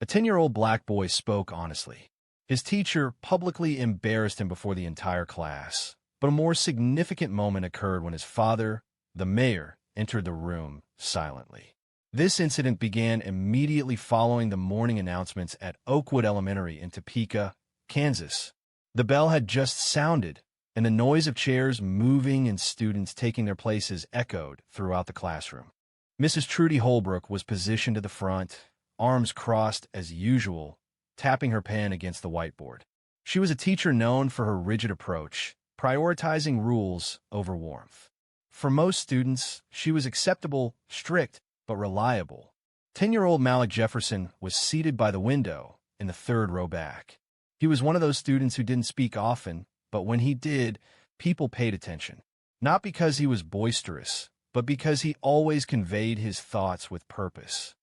A 10-year-old black boy spoke honestly. His teacher publicly embarrassed him before the entire class. But a more significant moment occurred when his father, the mayor, entered the room silently. This incident began immediately following the morning announcements at Oakwood Elementary in Topeka, Kansas. The bell had just sounded, and the noise of chairs moving and students taking their places echoed throughout the classroom. Mrs. Trudy Holbrook was positioned at the front, arms crossed as usual, tapping her pen against the whiteboard. She was a teacher known for her rigid approach, prioritizing rules over warmth. For most students, she was acceptable, strict, but reliable. 10-year-old Malik Jefferson was seated by the window in the third row back. He was one of those students who didn't speak often, but when he did, people paid attention. Not because he was boisterous, but because he always conveyed his thoughts with purpose.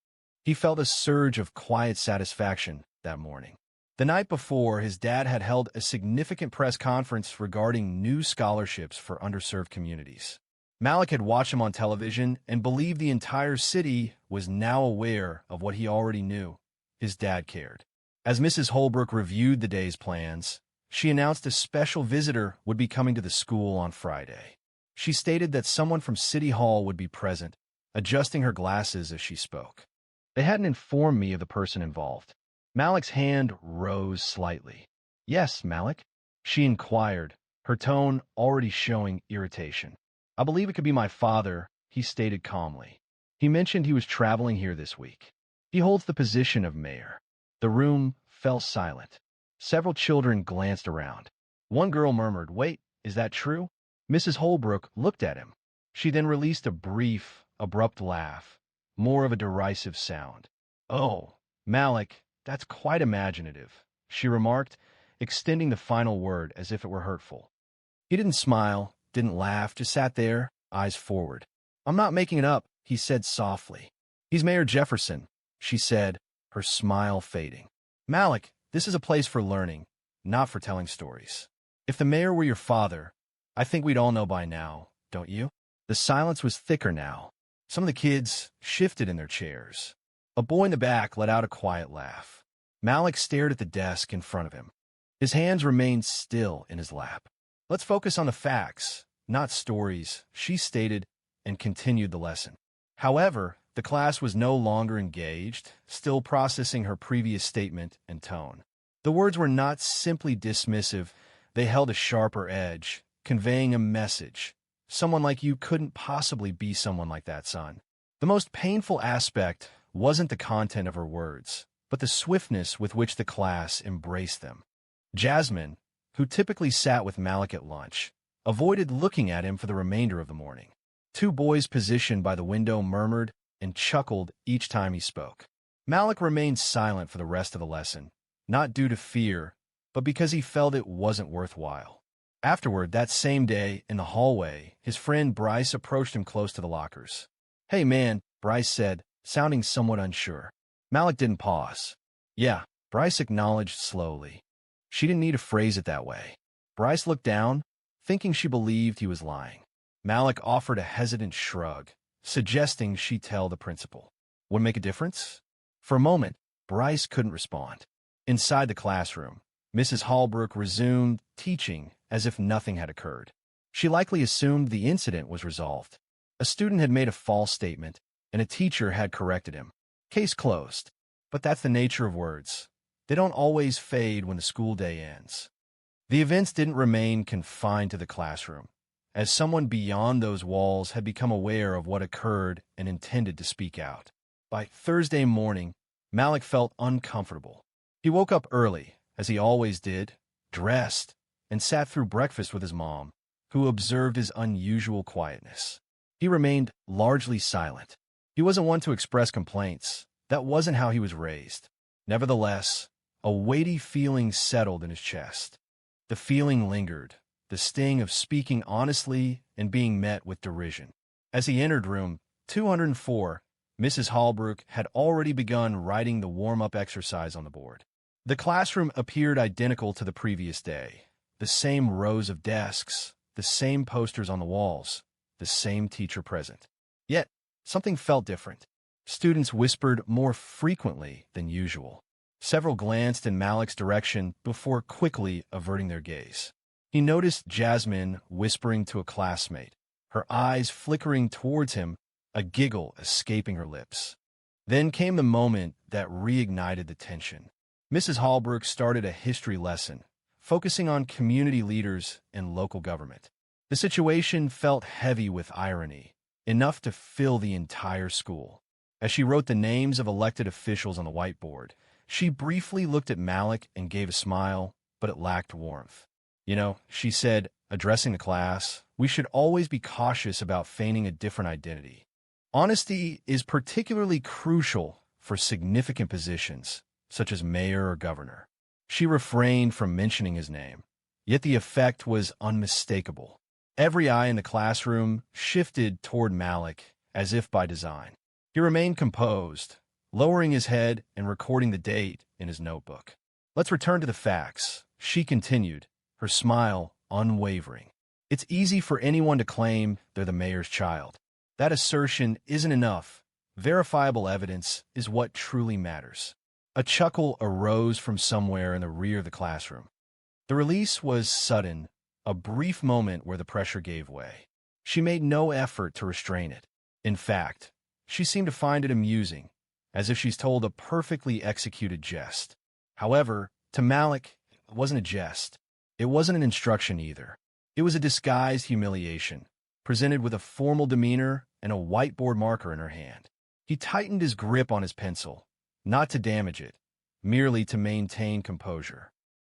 He felt a surge of quiet satisfaction that morning. The night before, his dad had held a significant press conference regarding new scholarships for underserved communities. Malik had watched him on television and believed the entire city was now aware of what he already knew. His dad cared. As Mrs. Holbrook reviewed the day's plans, she announced a special visitor would be coming to the school on Friday. She stated that someone from City Hall would be present, adjusting her glasses as she spoke. They hadn't informed me of the person involved. Malik's hand rose slightly. "Yes, Malik?" she inquired, her tone already showing irritation. "I believe it could be my father," he stated calmly. "He mentioned he was traveling here this week. He holds the position of mayor." The room fell silent. Several children glanced around. One girl murmured, "Wait, is that true?" Mrs. Holbrook looked at him. She then released a brief, abrupt laugh, more of a derisive sound. "Oh, Malik, that's quite imaginative," she remarked, extending the final word as if it were hurtful. He didn't smile, didn't laugh, just sat there, eyes forward. "I'm not making it up," he said softly. "He's Mayor Jefferson," she said, her smile fading. "Malik, this is a place for learning, not for telling stories. If the mayor were your father, I think we'd all know by now, don't you?" The silence was thicker now. Some of the kids shifted in their chairs. A boy in the back let out a quiet laugh. Malik stared at the desk in front of him. His hands remained still in his lap. "Let's focus on the facts, not stories," she stated, and continued the lesson. However, the class was no longer engaged, still processing her previous statement and tone. The words were not simply dismissive, they held a sharper edge, conveying a message. "Someone like you couldn't possibly be someone like that, son." The most painful aspect wasn't the content of her words, but the swiftness with which the class embraced them. Jasmine, who typically sat with Malik at lunch, avoided looking at him for the remainder of the morning. Two boys positioned by the window murmured and chuckled each time he spoke. Malik remained silent for the rest of the lesson, not due to fear, but because he felt it wasn't worthwhile. Afterward, that same day, in the hallway, his friend Bryce approached him close to the lockers. "Hey man," Bryce said, sounding somewhat unsure. Malik didn't pause. "Yeah," Bryce acknowledged slowly. She didn't need to phrase it that way. Bryce looked down, thinking she believed he was lying. Malik offered a hesitant shrug, suggesting she tell the principal. Would it make a difference? For a moment, Bryce couldn't respond. Inside the classroom, Mrs. Holbrook resumed teaching as if nothing had occurred. She likely assumed the incident was resolved. A student had made a false statement, and a teacher had corrected him. Case closed. But that's the nature of words. They don't always fade when the school day ends. The events didn't remain confined to the classroom, as someone beyond those walls had become aware of what occurred and intended to speak out. By Thursday morning, Malik felt uncomfortable. He woke up early, as he always did, dressed, and sat through breakfast with his mom, who observed his unusual quietness. He remained largely silent. He wasn't one to express complaints. That wasn't how he was raised. Nevertheless, a weighty feeling settled in his chest. The feeling lingered, the sting of speaking honestly and being met with derision. As he entered room 204, Mrs. Holbrook had already begun writing the warm-up exercise on the board. The classroom appeared identical to the previous day. The same rows of desks, the same posters on the walls, the same teacher present. Yet, something felt different. Students whispered more frequently than usual. Several glanced in Malik's direction before quickly averting their gaze. He noticed Jasmine whispering to a classmate, her eyes flickering towards him, a giggle escaping her lips. Then came the moment that reignited the tension. Mrs. Hallbrook started a history lesson, focusing on community leaders and local government. The situation felt heavy with irony, enough to fill the entire school. As she wrote the names of elected officials on the whiteboard, she briefly looked at Malik and gave a smile, but it lacked warmth. You know, she said, addressing the class, we should always be cautious about feigning a different identity. Honesty is particularly crucial for significant positions, such as mayor or governor. She refrained from mentioning his name, yet the effect was unmistakable. Every eye in the classroom shifted toward Malik, as if by design. He remained composed, lowering his head and recording the date in his notebook. Let's return to the facts, she continued, her smile unwavering. It's easy for anyone to claim they're the mayor's child. That assertion isn't enough. Verifiable evidence is what truly matters. A chuckle arose from somewhere in the rear of the classroom. The release was sudden, a brief moment where the pressure gave way. She made no effort to restrain it. In fact, she seemed to find it amusing, as if she's told a perfectly executed jest. However, to Malik, it wasn't a jest. It wasn't an instruction either. It was a disguised humiliation, presented with a formal demeanor and a whiteboard marker in her hand. He tightened his grip on his pencil, not to damage it, merely to maintain composure.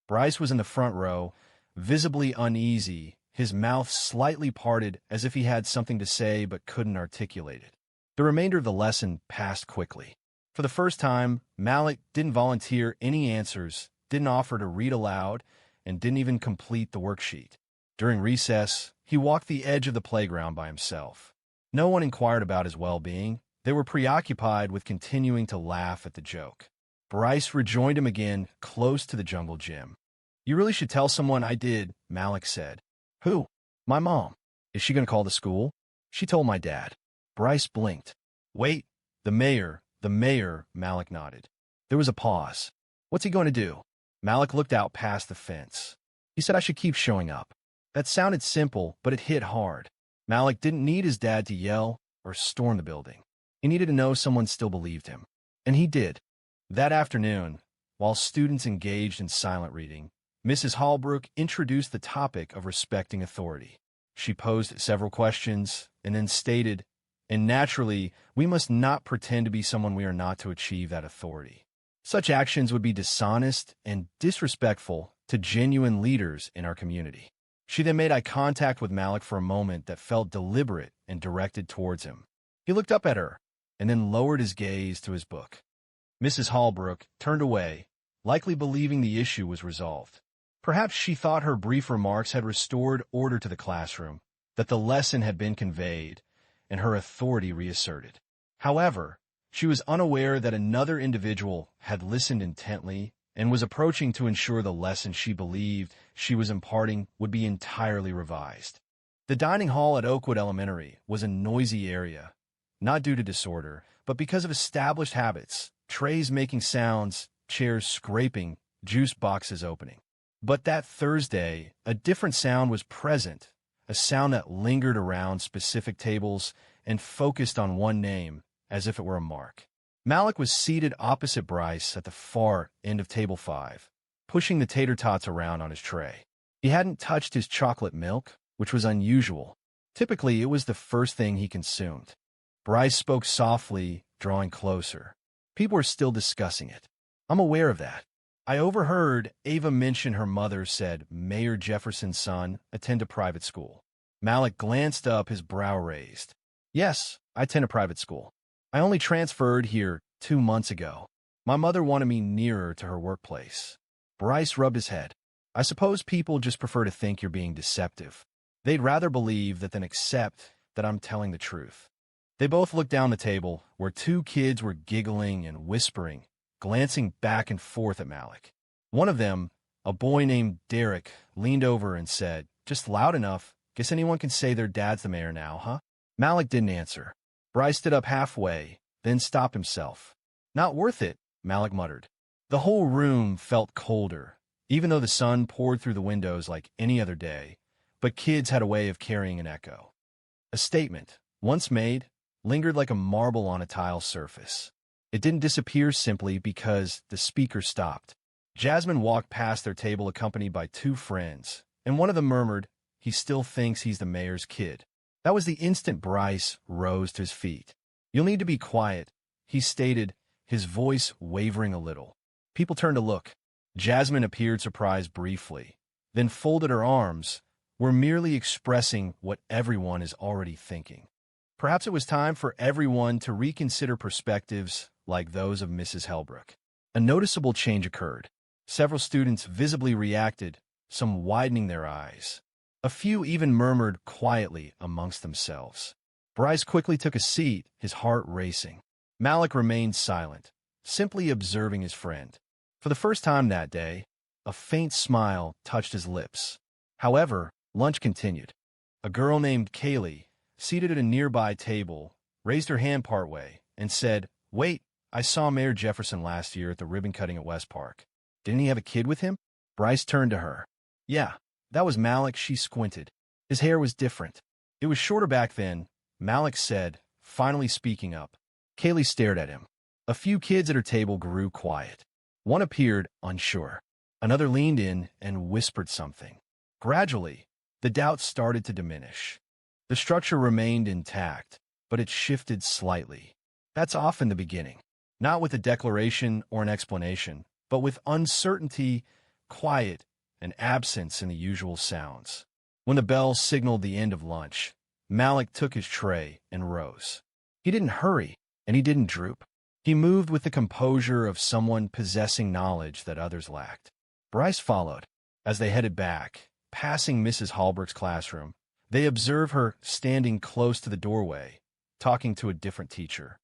Bryce was in the front row, visibly uneasy, his mouth slightly parted as if he had something to say but couldn't articulate it. The remainder of the lesson passed quickly. For the first time, Malik didn't volunteer any answers, didn't offer to read aloud, and didn't even complete the worksheet. During recess, he walked the edge of the playground by himself. No one inquired about his well-being. They were preoccupied with continuing to laugh at the joke. Bryce rejoined him again, close to the jungle gym. You really should tell someone I did, Malik said. Who? My mom. Is she going to call the school? She told my dad. Bryce blinked. Wait, the mayor, Malik nodded. There was a pause. What's he going to do? Malik looked out past the fence. He said I should keep showing up. That sounded simple, but it hit hard. Malik didn't need his dad to yell or storm the building. He needed to know someone still believed him. And he did. That afternoon, while students engaged in silent reading, Mrs. Hallbrook introduced the topic of respecting authority. She posed several questions and then stated, and naturally, we must not pretend to be someone we are not to achieve that authority. Such actions would be dishonest and disrespectful to genuine leaders in our community. She then made eye contact with Malik for a moment that felt deliberate and directed towards him. He looked up at her and then lowered his gaze to his book. Mrs. Hallbrook turned away, likely believing the issue was resolved. Perhaps she thought her brief remarks had restored order to the classroom, that the lesson had been conveyed, and her authority reasserted. However, she was unaware that another individual had listened intently and was approaching to ensure the lesson she believed she was imparting would be entirely revised. The dining hall at Oakwood Elementary was a noisy area, not due to disorder, but because of established habits, trays making sounds, chairs scraping, juice boxes opening. But that Thursday, a different sound was present, a sound that lingered around specific tables and focused on one name, as if it were a mark. Malik was seated opposite Bryce at the far end of table 5, pushing the tater tots around on his tray. He hadn't touched his chocolate milk, which was unusual. Typically, it was the first thing he consumed. Bryce spoke softly, drawing closer. People were still discussing it. I'm aware of that. I overheard Ava mention her mother said Mayor Jefferson's son attend a private school. Malik glanced up, his brow raised. Yes, I attend a private school. I only transferred here 2 months ago. My mother wanted me nearer to her workplace. Bryce rubbed his head. I suppose people just prefer to think you're being deceptive. They'd rather believe that than accept that I'm telling the truth. They both looked down the table, where 2 kids were giggling and whispering, glancing back and forth at Malik. One of them, a boy named Derek, leaned over and said, just loud enough, guess anyone can say their dad's the mayor now, huh? Malik didn't answer. Bryce stood up halfway, then stopped himself. "Not worth it," Malik muttered. The whole room felt colder, even though the sun poured through the windows like any other day, but kids had a way of carrying an echo. A statement, once made, lingered like a marble on a tile surface. It didn't disappear simply because the speaker stopped. Jasmine walked past their table accompanied by two friends, and one of them murmured, "He still thinks he's the mayor's kid." That was the instant Bryce rose to his feet. "You'll need to be quiet," he stated, his voice wavering a little. People turned to look. Jasmine appeared surprised briefly, then folded her arms. "We're merely expressing what everyone is already thinking." Perhaps it was time for everyone to reconsider perspectives like those of Mrs. Hellbrook. A noticeable change occurred. Several students visibly reacted, some widening their eyes. A few even murmured quietly amongst themselves. Bryce quickly took a seat, his heart racing. Malik remained silent, simply observing his friend. For the first time that day, a faint smile touched his lips. However, lunch continued. A girl named Kaylee, seated at a nearby table, raised her hand partway and said, "Wait, I saw Mayor Jefferson last year at the ribbon cutting at West Park. Didn't he have a kid with him?" Bryce turned to her. "Yeah, that was Malik." She squinted. His hair was different. "It was shorter back then," Malik said, finally speaking up. Kaylee stared at him. A few kids at her table grew quiet. One appeared unsure. Another leaned in and whispered something. Gradually, the doubts started to diminish. The structure remained intact, but it shifted slightly. That's often the beginning. Not with a declaration or an explanation, but with uncertainty, quiet, and absence in the usual sounds. When the bell signaled the end of lunch, Malik took his tray and rose. He didn't hurry, and he didn't droop. He moved with the composure of someone possessing knowledge that others lacked. Bryce followed. As they headed back, passing Mrs. Hallbrook's classroom, they observed her standing close to the doorway, talking to a different teacher.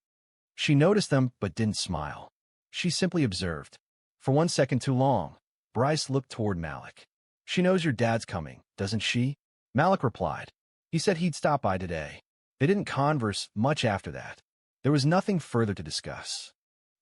She noticed them but didn't smile. She simply observed. For 1 second too long, Bryce looked toward Malik. "She knows your dad's coming, doesn't she?" Malik replied. "He said he'd stop by today." They didn't converse much after that. There was nothing further to discuss.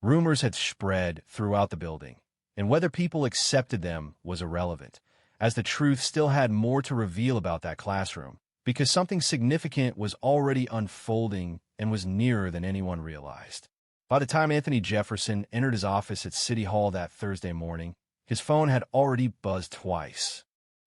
Rumors had spread throughout the building, and whether people accepted them was irrelevant, as the truth still had more to reveal about that classroom, because something significant was already unfolding and was nearer than anyone realized. By the time Anthony Jefferson entered his office at City Hall that Thursday morning, his phone had already buzzed twice.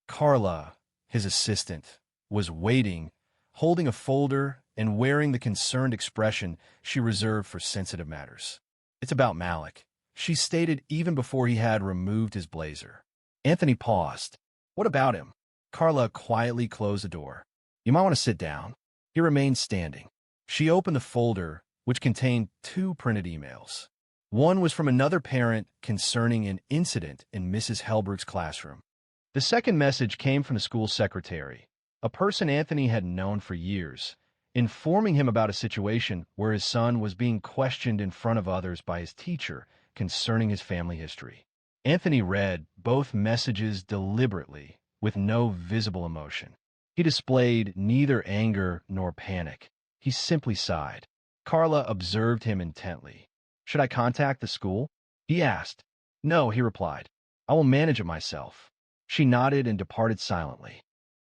Carla, his assistant, was waiting, holding a folder and wearing the concerned expression she reserved for sensitive matters. "It's about Malik," she stated even before he had removed his blazer. Anthony paused. "What about him?" Carla quietly closed the door. "You might want to sit down." He remained standing. She opened the folder, which contained 2 printed emails. One was from another parent concerning an incident in Mrs. Hellbrook's classroom. The second message came from the school secretary, a person Anthony had known for years, informing him about a situation where his son was being questioned in front of others by his teacher concerning his family history. Anthony read both messages deliberately, with no visible emotion. He displayed neither anger nor panic. He simply sighed. Carla observed him intently. "Should I contact the school?" he asked. "No," he replied. "I will manage it myself." She nodded and departed silently.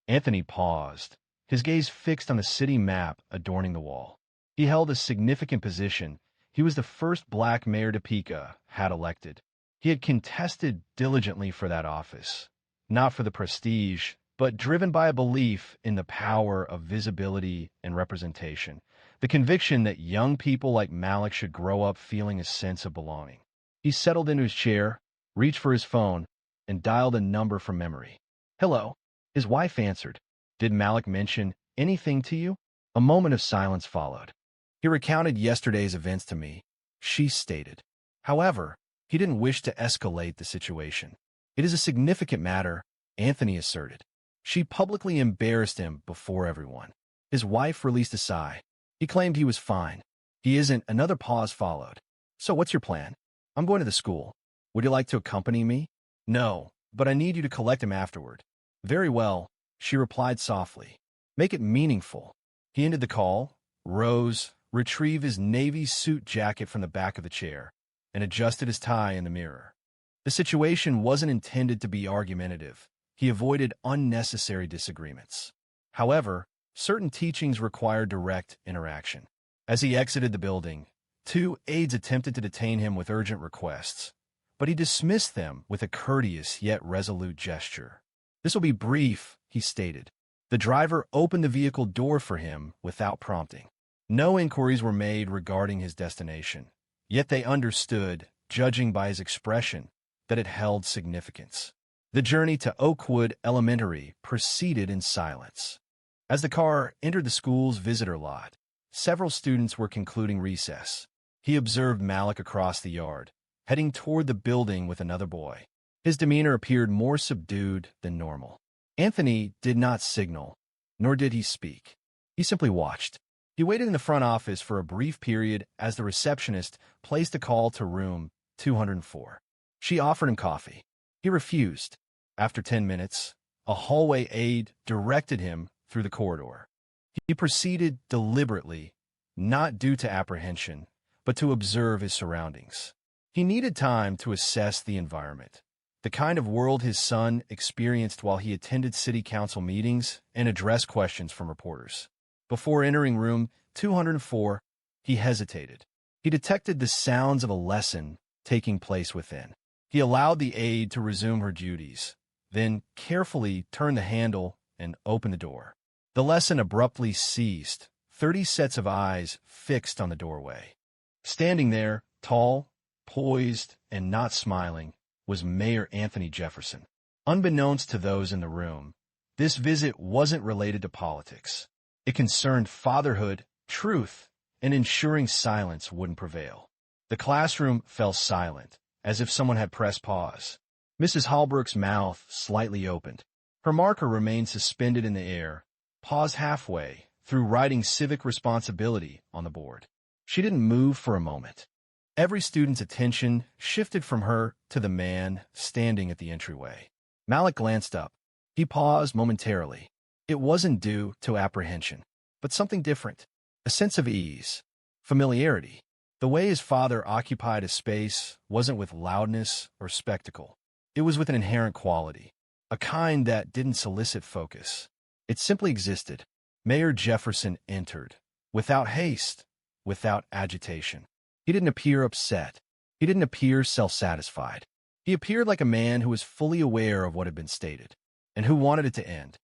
Anthony paused, his gaze fixed on the city map adorning the wall. He held a significant position. He was the first black mayor Topeka had elected. He had contested diligently for that office, not for the prestige, but driven by a belief in the power of visibility and representation, the conviction that young people like Malik should grow up feeling a sense of belonging. He settled into his chair, reached for his phone, and dialed a number from memory. "Hello." His wife answered. "Did Malik mention anything to you?" A moment of silence followed. "He recounted yesterday's events to me," she stated. However, he didn't wish to escalate the situation. "It is a significant matter," Anthony asserted. She publicly embarrassed him before everyone. His wife released a sigh. He claimed he was fine. "He isn't." Another pause followed. "So what's your plan?" "I'm going to the school. Would you like to accompany me?" "No, but I need you to collect him afterward." "Very well," she replied softly. "Make it meaningful." He ended the call, rose, retrieve his navy suit jacket from the back of the chair, and adjusted his tie in the mirror. The situation wasn't intended to be argumentative. He avoided unnecessary disagreements. However, certain teachings require direct interaction. As he exited the building, two aides attempted to detain him with urgent requests, but he dismissed them with a courteous yet resolute gesture. "This will be brief," he stated. The driver opened the vehicle door for him without prompting. No inquiries were made regarding his destination, yet they understood, judging by his expression, that it held significance. The journey to Oakwood Elementary proceeded in silence. As the car entered the school's visitor lot, several students were concluding recess. He observed Malik across the yard, heading toward the building with another boy. His demeanor appeared more subdued than normal. Anthony did not signal, nor did he speak. He simply watched. He waited in the front office for a brief period as the receptionist placed a call to room 204. She offered him coffee. He refused. After 10 minutes, a hallway aide directed him through the corridor. He proceeded deliberately, not due to apprehension, but to observe his surroundings. He needed time to assess the environment, the kind of world his son experienced while he attended city council meetings and addressed questions from reporters. Before entering room 204, he hesitated. He detected the sounds of a lesson taking place within. He allowed the aide to resume her duties, then carefully turned the handle and opened the door. The lesson abruptly ceased, 30 sets of eyes fixed on the doorway. Standing there, tall, poised, and not smiling, was Mayor Anthony Jefferson. Unbeknownst to those in the room, this visit wasn't related to politics. It concerned fatherhood, truth, and ensuring silence wouldn't prevail. The classroom fell silent, as if someone had pressed pause. Mrs. Holbrook's mouth slightly opened. Her marker remained suspended in the air, paused halfway through writing civic responsibility on the board. She didn't move for a moment. Every student's attention shifted from her to the man standing at the entryway. Malik glanced up. He paused momentarily. It wasn't due to apprehension, but something different. A sense of ease, familiarity. The way his father occupied a space wasn't with loudness or spectacle. It was with an inherent quality, a kind that didn't solicit focus. It simply existed. Mayor Jefferson entered, without haste, without agitation. He didn't appear upset. He didn't appear self-satisfied. He appeared like a man who was fully aware of what had been stated, and who wanted it to end.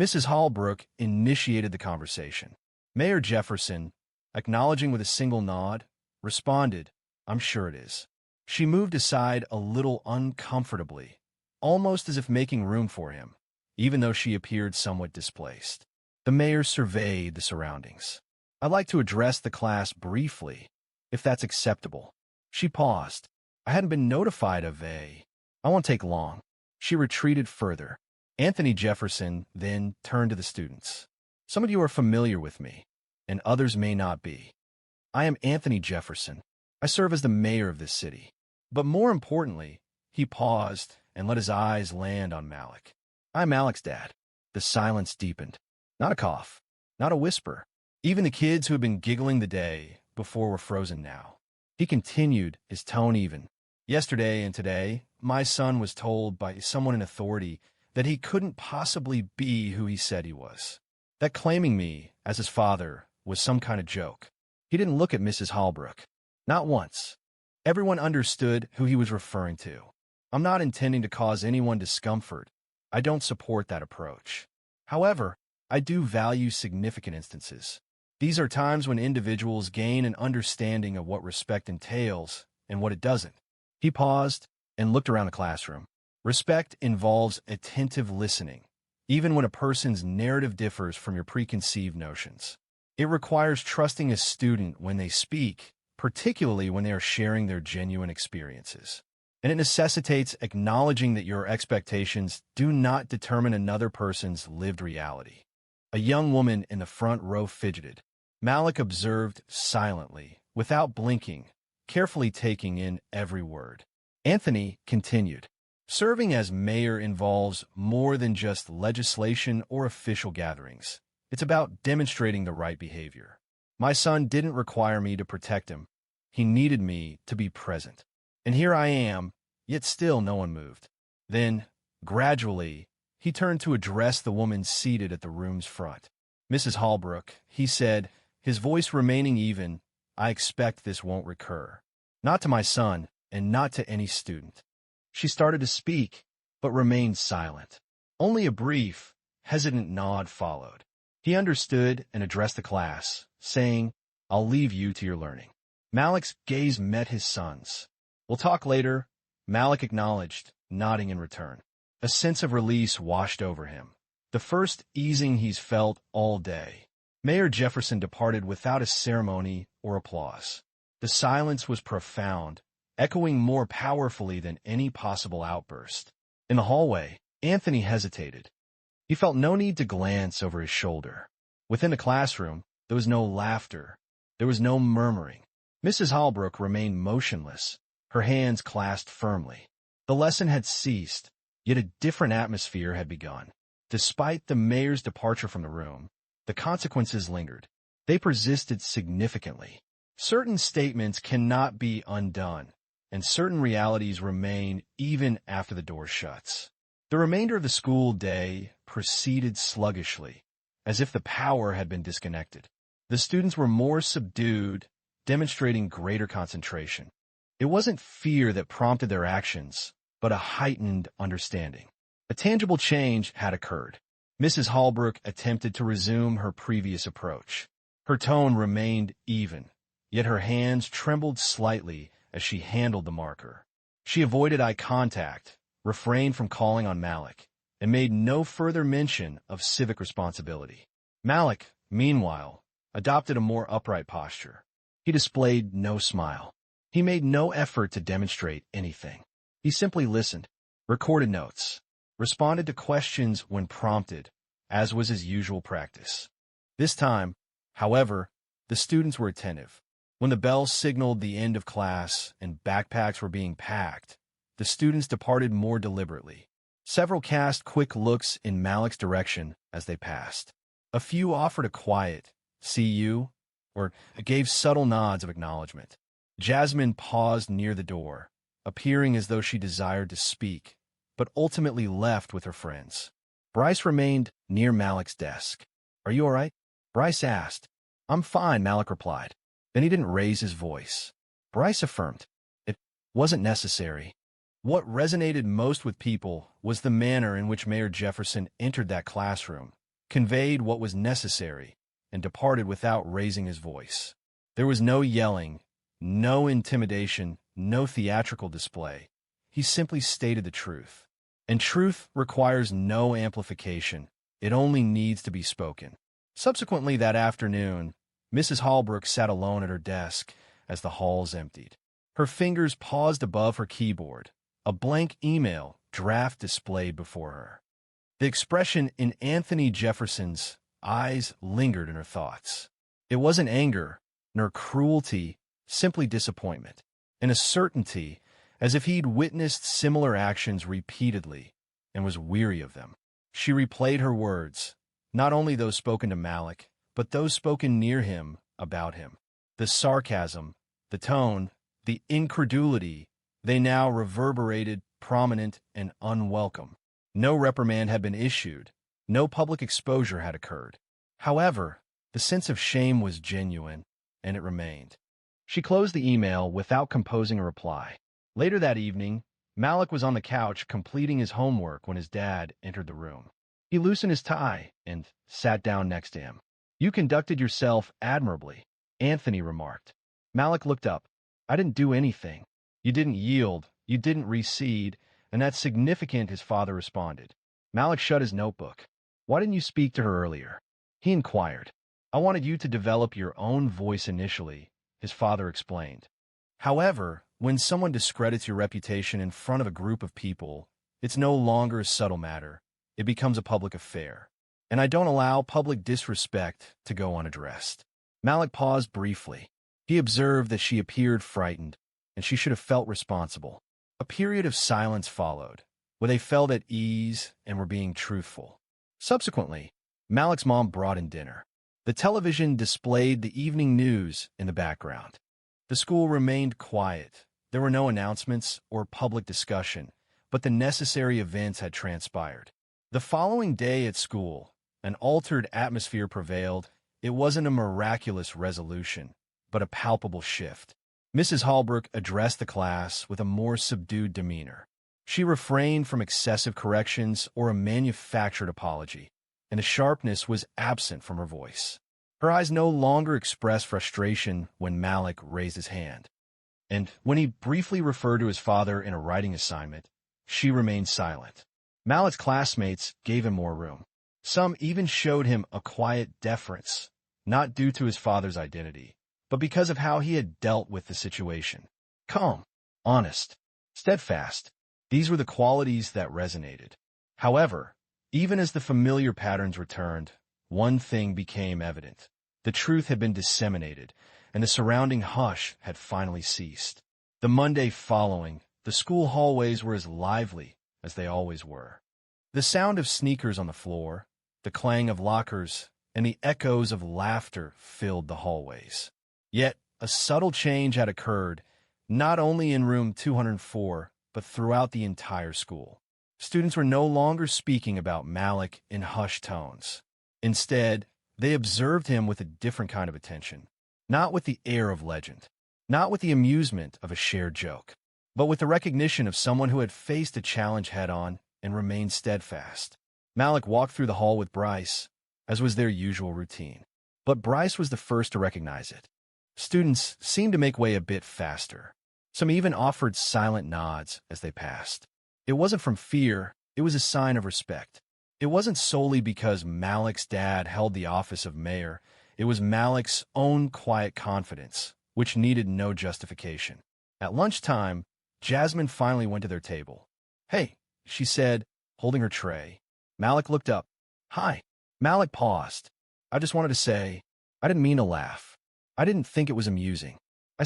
Mrs. Holbrook initiated the conversation. Mayor Jefferson, acknowledging with a single nod, responded, "I'm sure it is." She moved aside a little uncomfortably, almost as if making room for him, even though she appeared somewhat displaced. The mayor surveyed the surroundings. "I'd like to address the class briefly, if that's acceptable." She paused. "I hadn't been notified of I won't take long." She retreated further. Anthony Jefferson then turned to the students. "Some of you are familiar with me, and others may not be. I am Anthony Jefferson. I serve as the mayor of this city. But more importantly," he paused and let his eyes land on Malik. "I'm Malik's dad." The silence deepened. Not a cough, not a whisper. Even the kids who had been giggling the day before were frozen now. He continued, his tone even. "Yesterday and today, my son was told by someone in authority that he couldn't possibly be who he said he was. That claiming me as his father was some kind of joke." He didn't look at Mrs. Holbrook. Not once. Everyone understood who he was referring to. "I'm not intending to cause anyone discomfort. I don't support that approach. However, I do value significant instances. These are times when individuals gain an understanding of what respect entails and what it doesn't." He paused and looked around the classroom. Respect involves attentive listening, even when a person's narrative differs from your preconceived notions. It requires trusting a student when they speak, particularly when they are sharing their genuine experiences. And it necessitates acknowledging that your expectations do not determine another person's lived reality. A young woman in the front row fidgeted. Malik observed silently, without blinking, carefully taking in every word. Anthony continued. "Serving as mayor involves more than just legislation or official gatherings. It's about demonstrating the right behavior. My son didn't require me to protect him. He needed me to be present. And here I am, yet still no one moved. Then, gradually, he turned to address the woman seated at the room's front. Mrs. Holbrook, he said, his voice remaining even, I expect this won't recur. Not to my son, and not to any student. She started to speak, but remained silent. Only a brief, hesitant nod followed. He understood and addressed the class, saying, I'll leave you to your learning. Malik's gaze met his son's. We'll talk later, Malik acknowledged, nodding in return. A sense of release washed over him. The first easing he's felt all day. Mayor Jefferson departed without a ceremony or applause. The silence was profound, echoing more powerfully than any possible outburst. In the hallway, Anthony hesitated. He felt no need to glance over his shoulder. Within the classroom, there was no laughter. There was no murmuring. Mrs. Holbrook remained motionless, her hands clasped firmly. The lesson had ceased, yet a different atmosphere had begun. Despite the mayor's departure from the room, the consequences lingered. They persisted significantly. Certain statements cannot be undone, and certain realities remain even after the door shuts. The remainder of the school day proceeded sluggishly, as if the power had been disconnected. The students were more subdued, demonstrating greater concentration. It wasn't fear that prompted their actions, but a heightened understanding. A tangible change had occurred. Mrs. Holbrook attempted to resume her previous approach. Her tone remained even, yet her hands trembled slightly as she handled the marker. She avoided eye contact, refrained from calling on Malik, and made no further mention of civic responsibility. Malik, meanwhile, adopted a more upright posture. He displayed no smile. He made no effort to demonstrate anything. He simply listened, recorded notes, responded to questions when prompted, as was his usual practice. This time, however, the students were attentive. When the bell signaled the end of class and backpacks were being packed, the students departed more deliberately. Several cast quick looks in Malik's direction as they passed. A few offered a quiet, "See you," or gave subtle nods of acknowledgement. Jasmine paused near the door, appearing as though she desired to speak, but ultimately left with her friends. Bryce remained near Malik's desk. "Are you all right?" Bryce asked. "I'm fine," Malik replied. Then he didn't raise his voice. Bryce affirmed. It wasn't necessary. What resonated most with people was the manner in which Mayor Jefferson entered that classroom, conveyed what was necessary, and departed without raising his voice. There was no yelling, no intimidation, no theatrical display. He simply stated the truth. And truth requires no amplification. It only needs to be spoken. Subsequently that afternoon, Mrs. Holbrook sat alone at her desk as the halls emptied. Her fingers paused above her keyboard, a blank email draft displayed before her. The expression in Anthony Jefferson's eyes lingered in her thoughts. It wasn't anger, nor cruelty, simply disappointment, and a certainty as if he'd witnessed similar actions repeatedly and was weary of them. She replayed her words, not only those spoken to Malik, but those spoken near him about him. The sarcasm, the tone, the incredulity, they now reverberated, prominent and unwelcome. No reprimand had been issued. No public exposure had occurred. However, the sense of shame was genuine, and it remained. She closed the email without composing a reply. Later that evening, Malik was on the couch completing his homework when his dad entered the room. He loosened his tie and sat down next to him. "You conducted yourself admirably," Anthony remarked. Malik looked up. "I didn't do anything." "You didn't yield, you didn't recede, and that's significant," his father responded. Malik shut his notebook. "Why didn't you speak to her earlier?" he inquired. "I wanted you to develop your own voice initially," his father explained. However, when someone discredits your reputation in front of a group of people, it's no longer a subtle matter. It becomes a public affair. And I don't allow public disrespect to go unaddressed. Malik paused briefly. He observed that she appeared frightened, and she should have felt responsible. A period of silence followed, where they felt at ease and were being truthful. Subsequently, Malik's mom brought in dinner. The television displayed the evening news in the background. The school remained quiet. There were no announcements or public discussion, but the necessary events had transpired. The following day at school, an altered atmosphere prevailed. It wasn't a miraculous resolution, but a palpable shift. Mrs. Holbrook addressed the class with a more subdued demeanor. She refrained from excessive corrections or a manufactured apology, and the sharpness was absent from her voice. Her eyes no longer expressed frustration when Malik raised his hand. And when he briefly referred to his father in a writing assignment, she remained silent. Malik's classmates gave him more room. Some even showed him a quiet deference, not due to his father's identity, but because of how he had dealt with the situation. Calm, honest, steadfast. These were the qualities that resonated. However, even as the familiar patterns returned, one thing became evident. The truth had been disseminated, and the surrounding hush had finally ceased. The Monday following, the school hallways were as lively as they always were. The sound of sneakers on the floor, the clang of lockers, and the echoes of laughter filled the hallways. Yet, a subtle change had occurred, not only in room 204, but throughout the entire school. Students were no longer speaking about Malik in hushed tones. Instead, they observed him with a different kind of attention, not with the air of legend, not with the amusement of a shared joke, but with the recognition of someone who had faced a challenge head-on and remained steadfast. Malik walked through the hall with Bryce, as was their usual routine. But Bryce was the first to recognize it. Students seemed to make way a bit faster. Some even offered silent nods as they passed. It wasn't from fear, it was a sign of respect. It wasn't solely because Malik's dad held the office of mayor, it was Malik's own quiet confidence, which needed no justification. At lunchtime, Jasmine finally went to their table. "Hey," she said, holding her tray. Malik looked up. "Hi." Malik paused. "I just wanted to say, I didn't mean to laugh. I didn't think it was amusing. I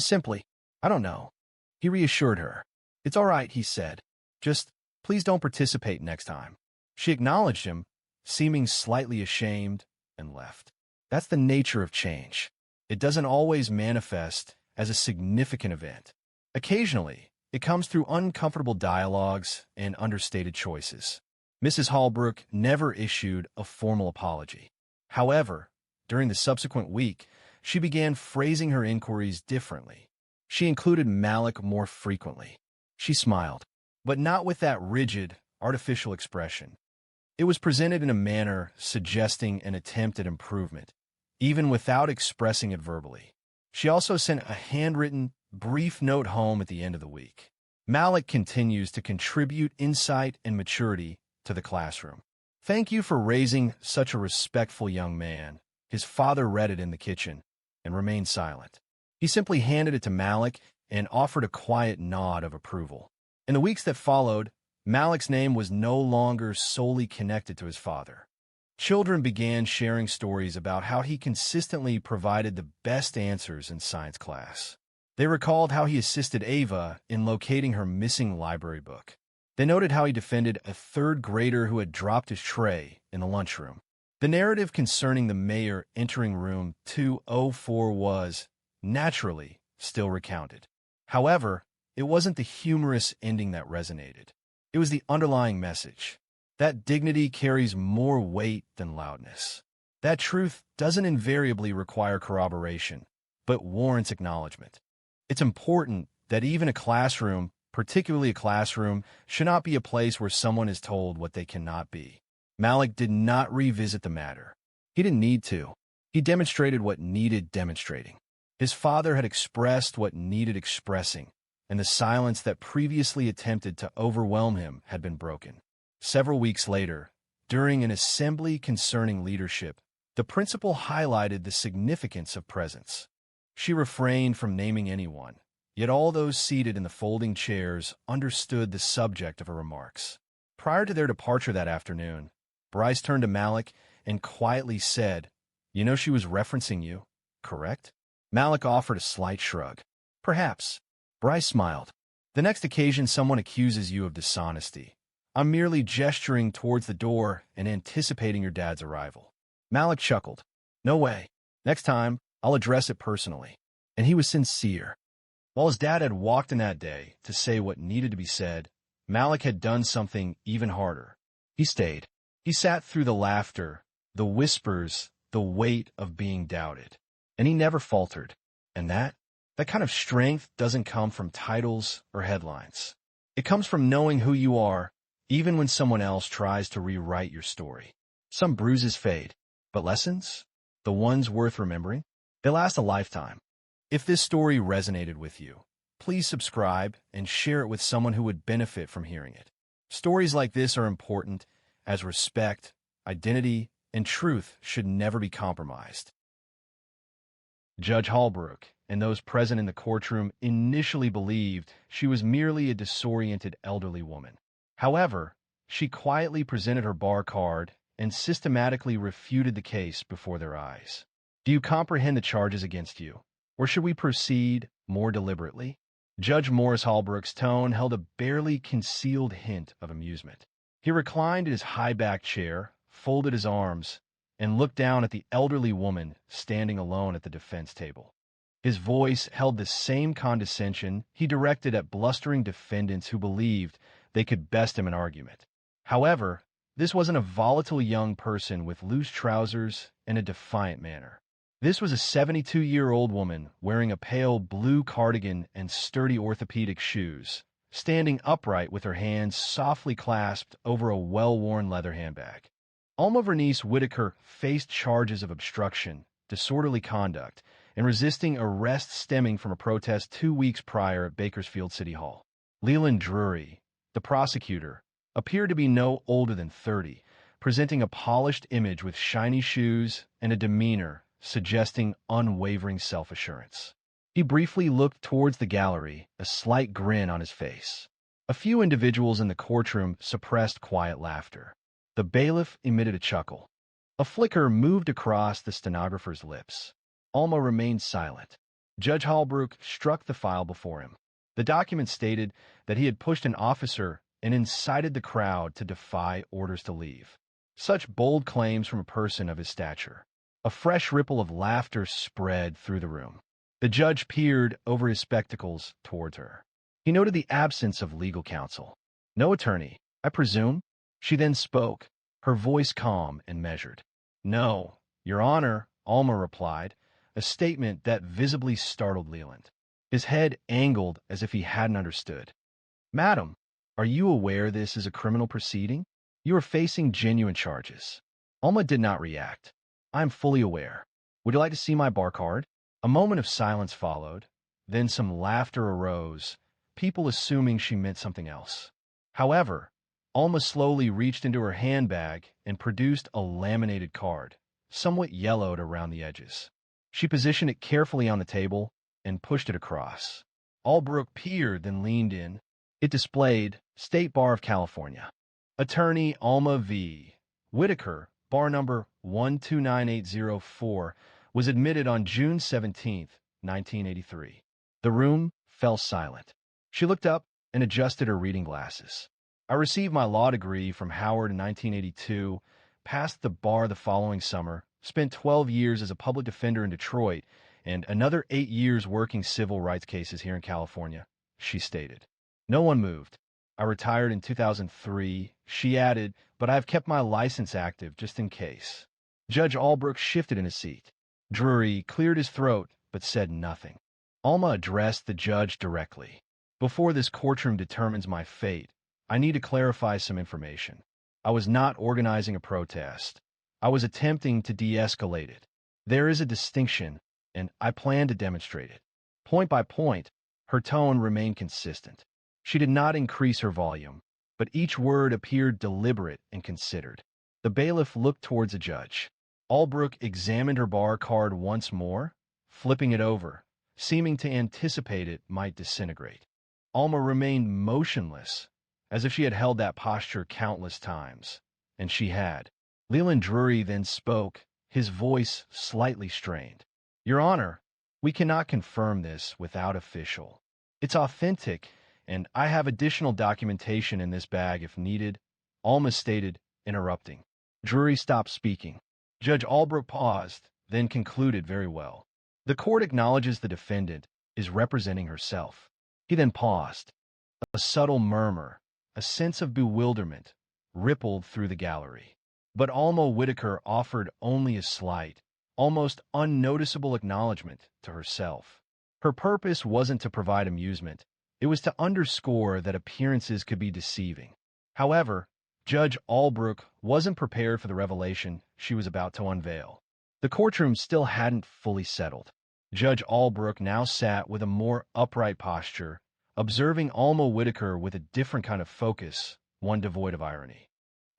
don't know." He reassured her. "It's all right," he said. "Just, please don't participate next time." She acknowledged him, seeming slightly ashamed, and left. That's the nature of change. It doesn't always manifest as a significant event. Occasionally, it comes through uncomfortable dialogues and understated choices. Mrs. Holbrook never issued a formal apology. However, during the subsequent week, she began phrasing her inquiries differently. She included Malik more frequently. She smiled, but not with that rigid, artificial expression. It was presented in a manner suggesting an attempt at improvement, even without expressing it verbally. She also sent a handwritten, brief note home at the end of the week. Malik continues to contribute insight and maturity to the classroom. "Thank you for raising such a respectful young man." His father read it in the kitchen and remained silent. He simply handed it to Malik and offered a quiet nod of approval. In the weeks that followed, Malik's name was no longer solely connected to his father. Children began sharing stories about how he consistently provided the best answers in science class. They recalled how he assisted Ava in locating her missing library book. They noted how he defended a third grader who had dropped his tray in the lunchroom. The narrative concerning the mayor entering room 204 was, naturally, still recounted. However, it wasn't the humorous ending that resonated. It was the underlying message. That dignity carries more weight than loudness. That truth doesn't invariably require corroboration, but warrants acknowledgement. It's important that even a classroom, particularly a classroom, should not be a place where someone is told what they cannot be. Malik did not revisit the matter. He didn't need to. He demonstrated what needed demonstrating. His father had expressed what needed expressing, and the silence that previously attempted to overwhelm him had been broken. Several weeks later, during an assembly concerning leadership, the principal highlighted the significance of presence. She refrained from naming anyone, yet all those seated in the folding chairs understood the subject of her remarks. Prior to their departure that afternoon, Bryce turned to Malik and quietly said, "You know she was referencing you, correct?" Malik offered a slight shrug. "Perhaps." Bryce smiled. "The next occasion someone accuses you of dishonesty, I'm merely gesturing towards the door and anticipating your dad's arrival." Malik chuckled. No way. Next time, I'll address it personally. And he was sincere. While his dad had walked in that day to say what needed to be said, Malik had done something even harder. He stayed. He sat through the laughter, the whispers, the weight of being doubted. And he never faltered. And that kind of strength doesn't come from titles or headlines. It comes from knowing who you are, even when someone else tries to rewrite your story. Some bruises fade, but lessons, the ones worth remembering, they last a lifetime. If this story resonated with you, please subscribe and share it with someone who would benefit from hearing it. Stories like this are important, as respect, identity, and truth should never be compromised. Judge Holbrook and those present in the courtroom initially believed she was merely a disoriented elderly woman. However, she quietly presented her bar card and systematically refuted the case before their eyes. Do you comprehend the charges against you? Or should we proceed more deliberately? Judge Morris Holbrook's tone held a barely concealed hint of amusement. He reclined in his high-backed chair, folded his arms, and looked down at the elderly woman standing alone at the defense table. His voice held the same condescension he directed at blustering defendants who believed they could best him in argument. However, this wasn't a volatile young person with loose trousers and a defiant manner. This was a 72-year-old woman wearing a pale blue cardigan and sturdy orthopedic shoes, standing upright with her hands softly clasped over a well-worn leather handbag. Alma Vernice Whitaker faced charges of obstruction, disorderly conduct, and resisting arrest stemming from a protest 2 weeks prior at Bakersfield City Hall. Leland Drury, the prosecutor, appeared to be no older than 30, presenting a polished image with shiny shoes and a demeanor suggesting unwavering self-assurance. He briefly looked towards the gallery, a slight grin on his face. A few individuals in the courtroom suppressed quiet laughter. The bailiff emitted a chuckle. A flicker moved across the stenographer's lips. Alma remained silent. Judge Holbrook struck the file before him. The document stated that he had pushed an officer and incited the crowd to defy orders to leave. Such bold claims from a person of his stature. A fresh ripple of laughter spread through the room. The judge peered over his spectacles towards her. He noted the absence of legal counsel. No attorney, I presume? She then spoke, her voice calm and measured. No, Your Honor, Alma replied, a statement that visibly startled Leland. His head angled as if he hadn't understood. Madam, are you aware this is a criminal proceeding? You are facing genuine charges. Alma did not react. I am fully aware. Would you like to see my bar card? A moment of silence followed. Then some laughter arose, people assuming she meant something else. However, Alma slowly reached into her handbag and produced a laminated card, somewhat yellowed around the edges. She positioned it carefully on the table and pushed it across. Holbrook peered, then leaned in. It displayed State Bar of California. Attorney Alma V. Whitaker, bar number 129804, was admitted on June 17, 1983. The room fell silent. She looked up and adjusted her reading glasses. I received my law degree from Howard in 1982, passed the bar the following summer, spent 12 years as a public defender in Detroit, and another 8 years working civil rights cases here in California, she stated. No one moved. I retired in 2003, she added, but I have kept my license active just in case. Judge Holbrook shifted in his seat. Drury cleared his throat, but said nothing. Alma addressed the judge directly. Before this courtroom determines my fate, I need to clarify some information. I was not organizing a protest. I was attempting to de-escalate it. There is a distinction, and I plan to demonstrate it. Point by point, her tone remained consistent. She did not increase her volume, but each word appeared deliberate and considered. The bailiff looked towards the judge. Holbrook examined her bar card once more, flipping it over, seeming to anticipate it might disintegrate. Alma remained motionless, as if she had held that posture countless times, and she had. Leland Drury then spoke, his voice slightly strained. Your Honor, we cannot confirm this without official. It's authentic, and I have additional documentation in this bag if needed, Alma stated, interrupting. Drury stopped speaking. Judge Holbrook paused, then concluded very well. The court acknowledges the defendant is representing herself. He then paused. A subtle murmur, a sense of bewilderment, rippled through the gallery. But Alma Whitaker offered only a slight, almost unnoticeable acknowledgement to herself. Her purpose wasn't to provide amusement. It was to underscore that appearances could be deceiving. However, Judge Albrook wasn't prepared for the revelation she was about to unveil. The courtroom still hadn't fully settled. Judge Albrook now sat with a more upright posture, observing Alma Whitaker with a different kind of focus, one devoid of irony.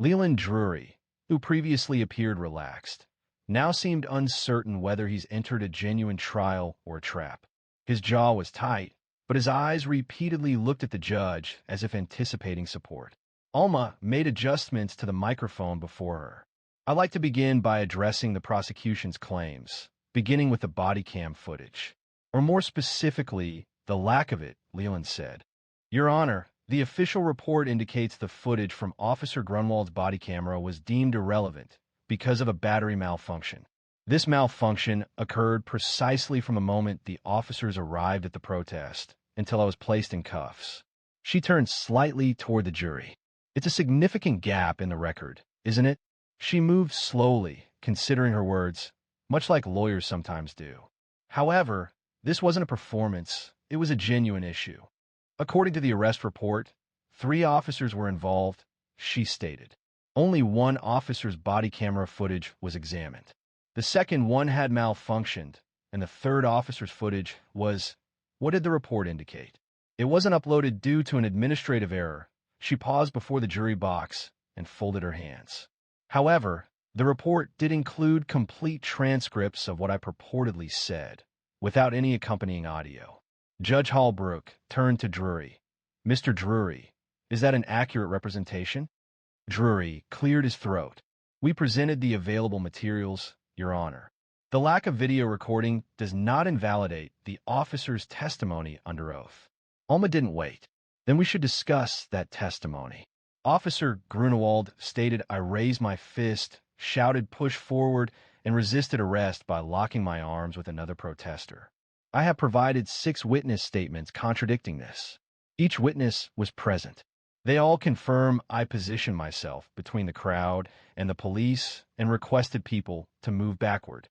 Leland Drury, who previously appeared relaxed, now seemed uncertain whether he's entered a genuine trial or a trap. His jaw was tight, but his eyes repeatedly looked at the judge as if anticipating support. Alma made adjustments to the microphone before her. "I'd like to begin by addressing the prosecution's claims, beginning with the body cam footage. Or more specifically, the lack of it," Leland said. "Your Honor, the official report indicates the footage from Officer Grunwald's body camera was deemed irrelevant because of a battery malfunction. This malfunction occurred precisely from the moment the officers arrived at the protest until I was placed in cuffs." She turned slightly toward the jury. "It's a significant gap in the record, isn't it?" She moved slowly, considering her words, much like lawyers sometimes do. However, this wasn't a performance, it was a genuine issue. "According to the arrest report, 3 officers were involved," she stated. "Only one officer's body camera footage was examined. The second one had malfunctioned, and the third officer's footage was—" What did the report indicate? "It wasn't uploaded due to an administrative error." She paused before the jury box and folded her hands. "However, the report did include complete transcripts of what I purportedly said, without any accompanying audio." Judge Albrook turned to Drury. "Mr. Drury, is that an accurate representation?" Drury cleared his throat. "We presented the available materials, Your Honor. The lack of video recording does not invalidate the officer's testimony under oath." Alma didn't wait. "Then we should discuss that testimony." Officer Grunewald stated I raised my fist, shouted push forward, and resisted arrest by locking my arms with another protester. I have provided 6 witness statements contradicting this. Each witness was present. They all confirm I positioned myself between the crowd and the police and requested people to move backward.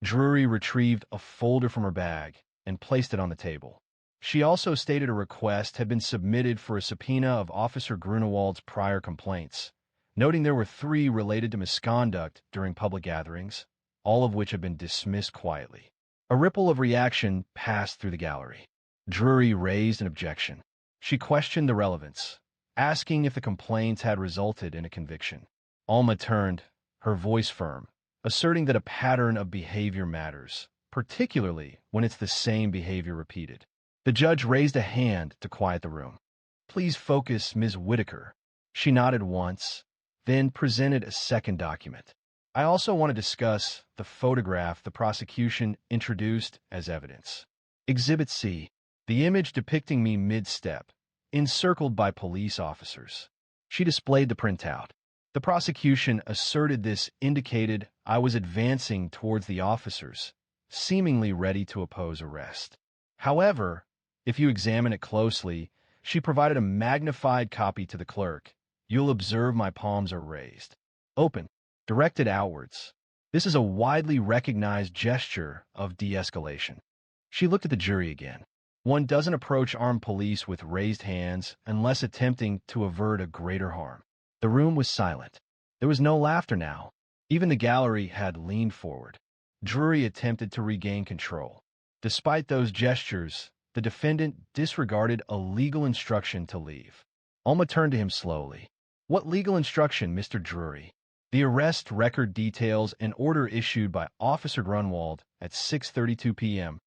Drury retrieved a folder from her bag and placed it on the table. She also stated a request had been submitted for a subpoena of Officer Grunewald's prior complaints, noting there were 3 related to misconduct during public gatherings, all of which had been dismissed quietly. A ripple of reaction passed through the gallery. Drury raised an objection. She questioned the relevance, asking if the complaints had resulted in a conviction. Alma turned, her voice firm, asserting that a pattern of behavior matters, particularly when it's the same behavior repeated. The judge raised a hand to quiet the room. "Please focus, Ms. Whitaker." She nodded once, then presented a second document. "I also want to discuss the photograph the prosecution introduced as evidence. Exhibit C, the image depicting me mid-step, encircled by police officers." She displayed the printout. The prosecution asserted this indicated I was advancing towards the officers, seemingly ready to oppose arrest. However, if you examine it closely, she provided a magnified copy to the clerk. You'll observe my palms are raised, open, directed outwards. This is a widely recognized gesture of de-escalation. She looked at the jury again. One doesn't approach armed police with raised hands unless attempting to avert a greater harm. The room was silent. There was no laughter now. Even the gallery had leaned forward. Drury attempted to regain control. Despite those gestures, the defendant disregarded a legal instruction to leave. Alma turned to him slowly. "What legal instruction, Mr. Drury?" "The arrest record details an order issued by Officer Grunwald at 6:32 p.m.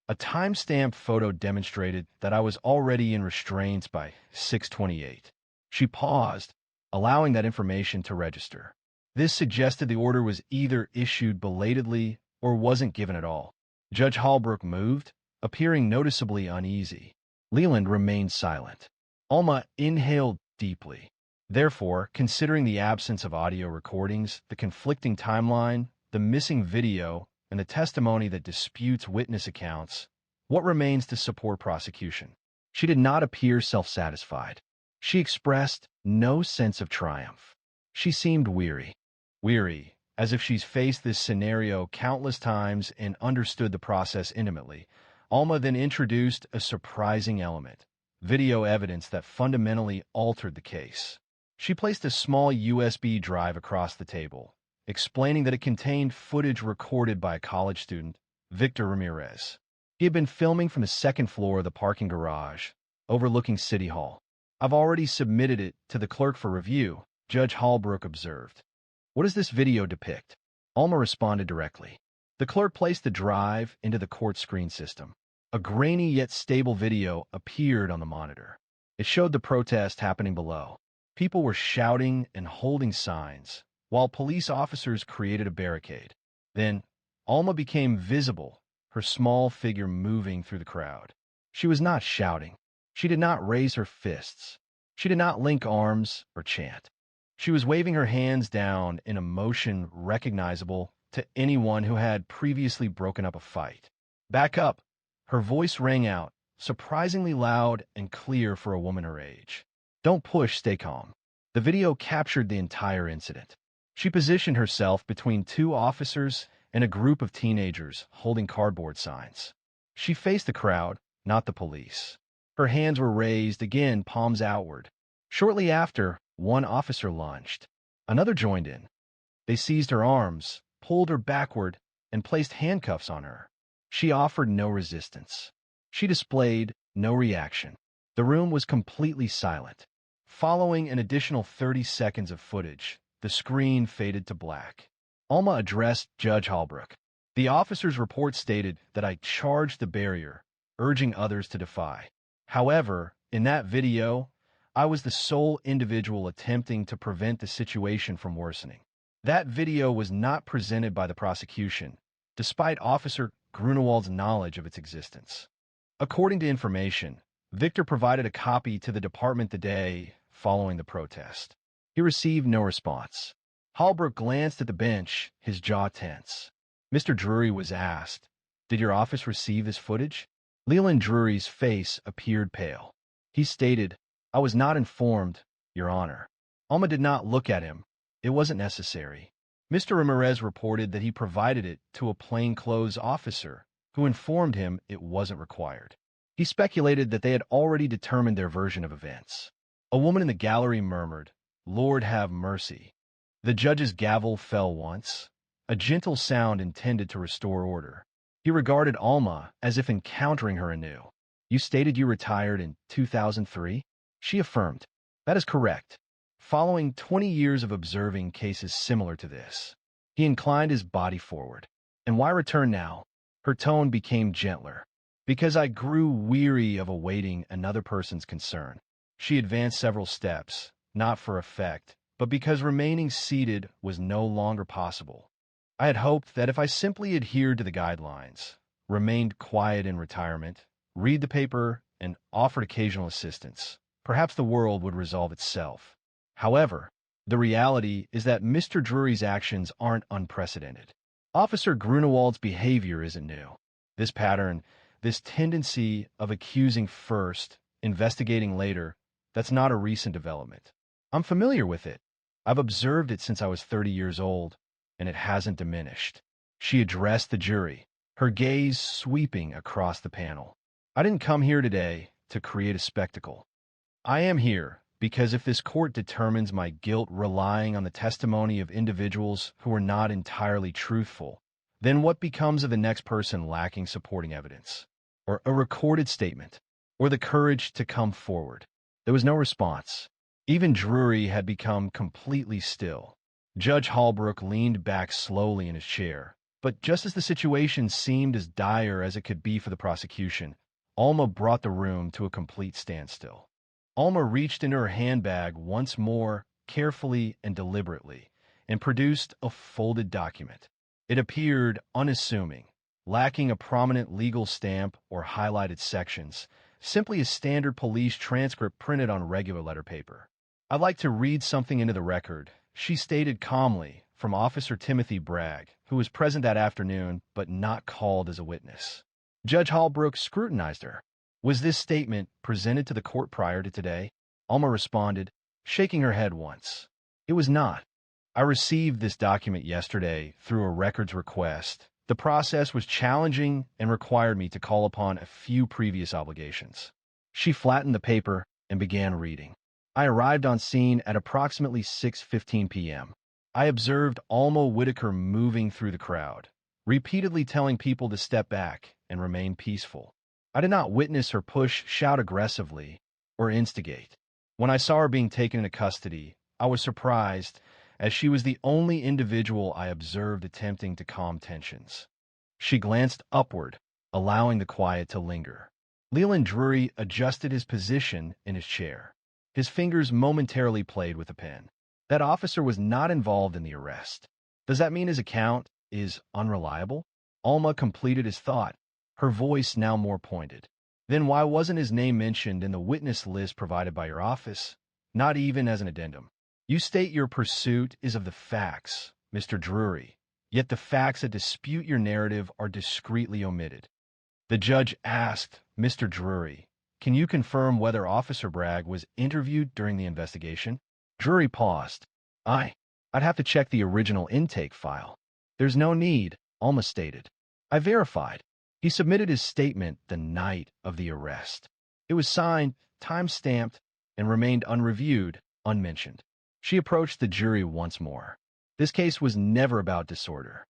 A time-stamped photo demonstrated that I was already in restraints by 6:28. She paused, allowing that information to register. This suggested the order was either issued belatedly or wasn't given at all. Judge Albrook moved, appearing noticeably uneasy. Leland remained silent. Alma inhaled deeply. Therefore, considering the absence of audio recordings, the conflicting timeline, the missing video, and the testimony that disputes witness accounts, what remains to support prosecution? She did not appear self-satisfied. She expressed no sense of triumph. She seemed weary. Weary, as if she's faced this scenario countless times and understood the process intimately. Alma then introduced a surprising element, video evidence that fundamentally altered the case. She placed a small USB drive across the table, explaining that it contained footage recorded by a college student, Victor Ramirez. He had been filming from the second floor of the parking garage, overlooking City Hall. "I've already submitted it to the clerk for review," Judge Holbrook observed. "What does this video depict?" Alma responded directly. The clerk placed the drive into the court screen system. A grainy yet stable video appeared on the monitor. It showed the protest happening below. People were shouting and holding signs, while police officers created a barricade. Then, Alma became visible, her small figure moving through the crowd. She was not shouting. She did not raise her fists. She did not link arms or chant. She was waving her hands down in a motion recognizable to anyone who had previously broken up a fight. "Back up!" Her voice rang out, surprisingly loud and clear for a woman her age. "Don't push, stay calm." The video captured the entire incident. She positioned herself between two officers and a group of teenagers holding cardboard signs. She faced the crowd, not the police. Her hands were raised, again, palms outward. Shortly after, one officer lunged. Another joined in. They seized her arms, pulled her backward, and placed handcuffs on her. She offered no resistance. She displayed no reaction. The room was completely silent. Following an additional 30 seconds of footage, the screen faded to black. Alma addressed Judge Holbrook. "The officer's report stated that I charged the barrier, urging others to defy. However, in that video, I was the sole individual attempting to prevent the situation from worsening. That video was not presented by the prosecution, despite Officer Grunewald's knowledge of its existence. According to information, Victor provided a copy to the department the day following the protest. He received no response." Holbrook glanced at the bench, his jaw tense. Mr. Drury was asked, "Did your office receive this footage?" Leland Drury's face appeared pale. He stated, "I was not informed, Your Honor." Alma did not look at him. It wasn't necessary. Mr. Ramirez reported that he provided it to a plainclothes officer, who informed him it wasn't required. He speculated that they had already determined their version of events. A woman in the gallery murmured, "Lord have mercy." The judge's gavel fell once, a gentle sound intended to restore order. He regarded Alma as if encountering her anew. "You stated you retired in 2003? She affirmed, "That is correct." Following 20 years of observing cases similar to this, he inclined his body forward. "And why return now?" Her tone became gentler. "Because I grew weary of awaiting another person's concern." She advanced several steps, not for effect, but because remaining seated was no longer possible. "I had hoped that if I simply adhered to the guidelines, remained quiet in retirement, read the paper, and offered occasional assistance, perhaps the world would resolve itself. However, the reality is that Mr. Drury's actions aren't unprecedented. Officer Grunewald's behavior isn't new. This pattern, this tendency of accusing first, investigating later, that's not a recent development. I'm familiar with it. I've observed it since I was 30 years old, and it hasn't diminished." She addressed the jury, her gaze sweeping across the panel. "I didn't come here today to create a spectacle. I am here because if this court determines my guilt relying on the testimony of individuals who are not entirely truthful, then what becomes of the next person lacking supporting evidence, or a recorded statement, or the courage to come forward?" There was no response. Even Drury had become completely still. Judge Holbrook leaned back slowly in his chair, but just as the situation seemed as dire as it could be for the prosecution, Alma brought the room to a complete standstill. Alma reached into her handbag once more, carefully and deliberately, and produced a folded document. It appeared unassuming, lacking a prominent legal stamp or highlighted sections, simply a standard police transcript printed on regular letter paper. "I'd like to read something into the record," she stated calmly, from Officer Timothy Bragg, who was present that afternoon but not called as a witness. Judge Hallbrook scrutinized her. Was this statement presented to the court prior to today? Alma responded, shaking her head once. It was not. I received this document yesterday through a records request. The process was challenging and required me to call upon a few previous obligations. She flattened the paper and began reading. I arrived on scene at approximately 6:15 p.m. I observed Alma Whitaker moving through the crowd, repeatedly telling people to step back and remain peaceful. I did not witness her push, shout aggressively, or instigate. When I saw her being taken into custody, I was surprised, as she was the only individual I observed attempting to calm tensions. She glanced upward, allowing the quiet to linger. Leland Drury adjusted his position in his chair. His fingers momentarily played with a pen. That officer was not involved in the arrest. Does that mean his account is unreliable? Alma completed his thought, her voice now more pointed. Then why wasn't his name mentioned in the witness list provided by your office? Not even as an addendum. You state your pursuit is of the facts, Mr. Drury, yet the facts that dispute your narrative are discreetly omitted. The judge asked Mr. Drury, can you confirm whether Officer Bragg was interviewed during the investigation? Drury paused. I'd have to check the original intake file. There's no need, Alma stated. I verified. He submitted his statement the night of the arrest. It was signed, time-stamped, and remained unreviewed, unmentioned. She approached the jury once more. This case was never about disorder.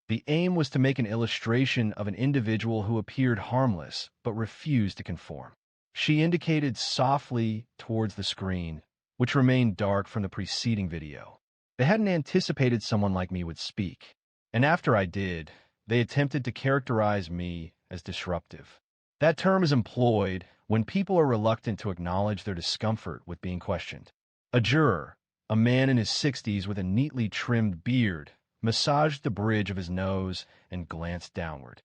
The aim was to make an illustration of an individual who appeared harmless but refused to conform. She indicated softly towards the screen, which remained dark from the preceding video. They hadn't anticipated someone like me would speak, and after I did, they attempted to characterize me as disruptive. That term is employed when people are reluctant to acknowledge their discomfort with being questioned. A juror, a man in his 60s with a neatly trimmed beard, massaged the bridge of his nose and glanced downward.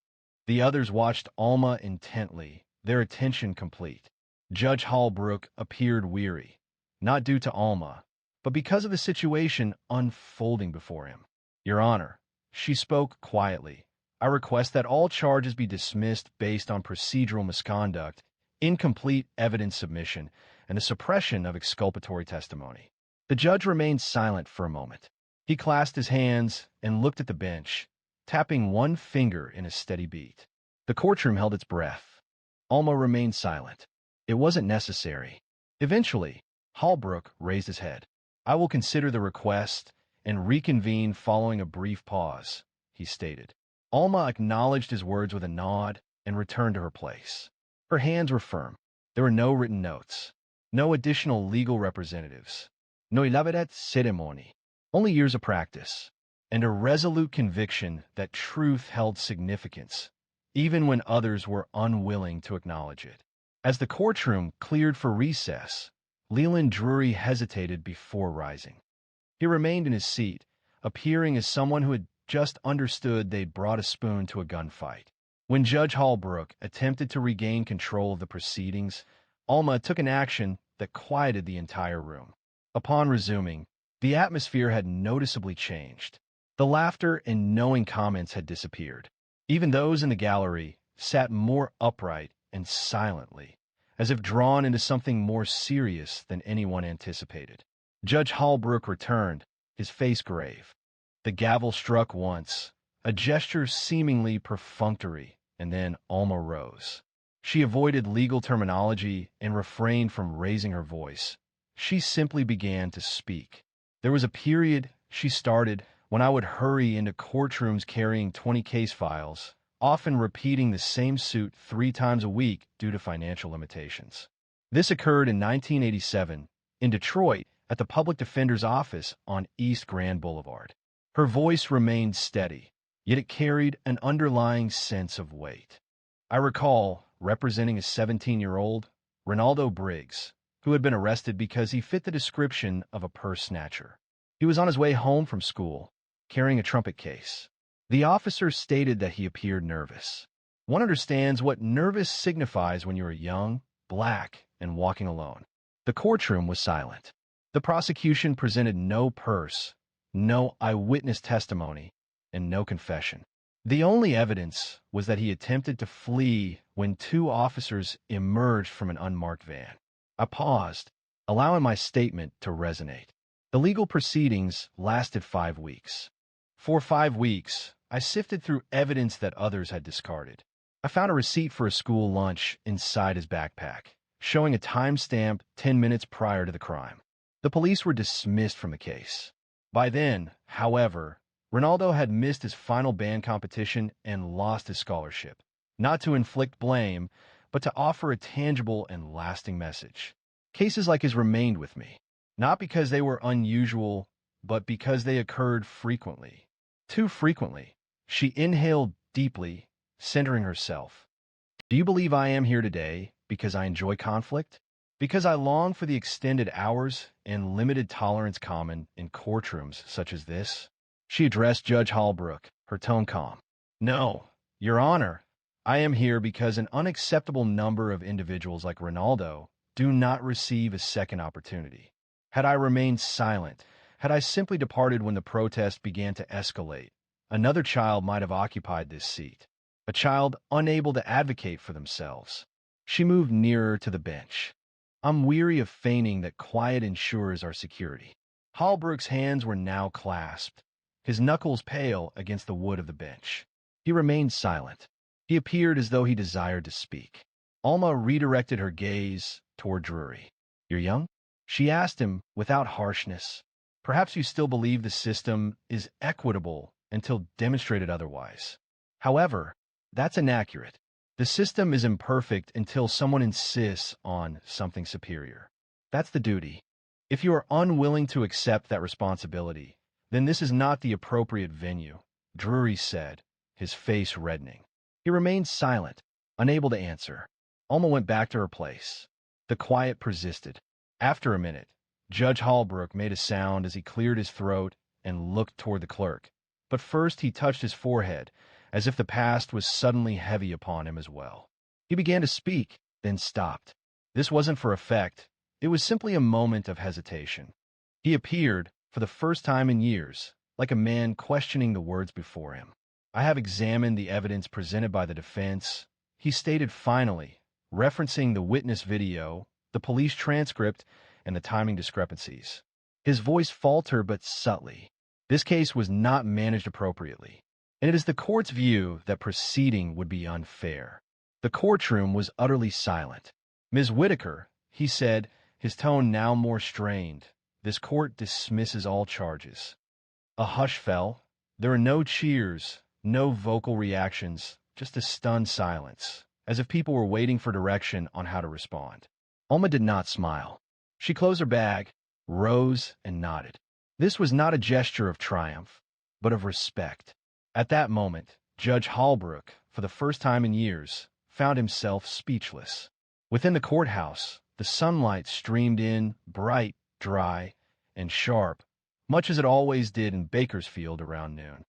The others watched Alma intently, their attention complete. Judge Hallbrook appeared weary, not due to Alma, but because of the situation unfolding before him. Your Honor, she spoke quietly. I request that all charges be dismissed based on procedural misconduct, incomplete evidence submission, and the suppression of exculpatory testimony. The judge remained silent for a moment. He clasped his hands and looked at the bench, tapping one finger in a steady beat. The courtroom held its breath. Alma remained silent. It wasn't necessary. Eventually, Hallbrook raised his head. I will consider the request and reconvene following a brief pause, he stated. Alma acknowledged his words with a nod and returned to her place. Her hands were firm. There were no written notes, no additional legal representatives, no elaborate ceremony, only years of practice, and a resolute conviction that truth held significance, even when others were unwilling to acknowledge it. As the courtroom cleared for recess, Leland Drury hesitated before rising. He remained in his seat, appearing as someone who had just understood they'd brought a spoon to a gunfight. When Judge Hallbrook attempted to regain control of the proceedings, Alma took an action that quieted the entire room. Upon resuming, the atmosphere had noticeably changed. The laughter and knowing comments had disappeared. Even those in the gallery sat more upright and silently, as if drawn into something more serious than anyone anticipated. Judge Hallbrook returned, his face grave. The gavel struck once, a gesture seemingly perfunctory, and then Alma rose. She avoided legal terminology and refrained from raising her voice. She simply began to speak. There was a period, she started, when I would hurry into courtrooms carrying 20 case files, often repeating the same suit 3 times a week due to financial limitations. This occurred in 1987 in Detroit at the Public Defender's office on East Grand Boulevard. Her voice remained steady, yet it carried an underlying sense of weight. I recall representing a 17-year-old, Ronaldo Briggs, who had been arrested because he fit the description of a purse snatcher. He was on his way home from school, carrying a trumpet case. The officer stated that he appeared nervous. One understands what nervous signifies when you are young, black, and walking alone. The courtroom was silent. The prosecution presented no purse, no eyewitness testimony, and no confession. The only evidence was that he attempted to flee when two officers emerged from an unmarked van. I paused, allowing my statement to resonate. The legal proceedings lasted 5 weeks. For 5 weeks, I sifted through evidence that others had discarded. I found a receipt for a school lunch inside his backpack, showing a timestamp 10 minutes prior to the crime. The police were dismissed from the case. By then, however, Ronaldo had missed his final band competition and lost his scholarship. Not to inflict blame, but to offer a tangible and lasting message. Cases like his remained with me, not because they were unusual, but because they occurred frequently. Too frequently. She inhaled deeply, centering herself. Do you believe I am here today because I enjoy conflict? Because I long for the extended hours and limited tolerance common in courtrooms such as this? She addressed Judge Holbrook, her tone calm. No, Your Honor, I am here because an unacceptable number of individuals like Ronaldo do not receive a second opportunity. Had I remained silent, had I simply departed when the protest began to escalate, another child might have occupied this seat, a child unable to advocate for themselves. She moved nearer to the bench. I'm weary of feigning that quiet ensures our security. Holbrook's hands were now clasped, his knuckles pale against the wood of the bench. He remained silent. He appeared as though he desired to speak. Alma redirected her gaze toward Drury. You're young? She asked him without harshness. Perhaps you still believe the system is equitable until demonstrated otherwise. However, that's inaccurate. The system is imperfect until someone insists on something superior. That's the duty. If you are unwilling to accept that responsibility, then this is not the appropriate venue, Drury said, his face reddening. He remained silent, unable to answer. Alma went back to her place. The quiet persisted. After a minute, Judge Holbrook made a sound as he cleared his throat and looked toward the clerk. But first he touched his forehead, as if the past was suddenly heavy upon him as well. He began to speak, then stopped. This wasn't for effect. It was simply a moment of hesitation. He appeared, for the first time in years, like a man questioning the words before him. I have examined the evidence presented by the defense, he stated finally, referencing the witness video, the police transcript, and the timing discrepancies. His voice faltered but subtly. This case was not managed appropriately, and it is the court's view that proceeding would be unfair. The courtroom was utterly silent. Ms. Whitaker, he said, his tone now more strained, this court dismisses all charges. A hush fell. There were no cheers, no vocal reactions, just a stunned silence, as if people were waiting for direction on how to respond. Alma did not smile. She closed her bag, rose, and nodded. This was not a gesture of triumph, but of respect. At that moment, Judge Holbrook, for the first time in years, found himself speechless. Within the courthouse, the sunlight streamed in, bright, dry, and sharp, much as it always did in Bakersfield around noon.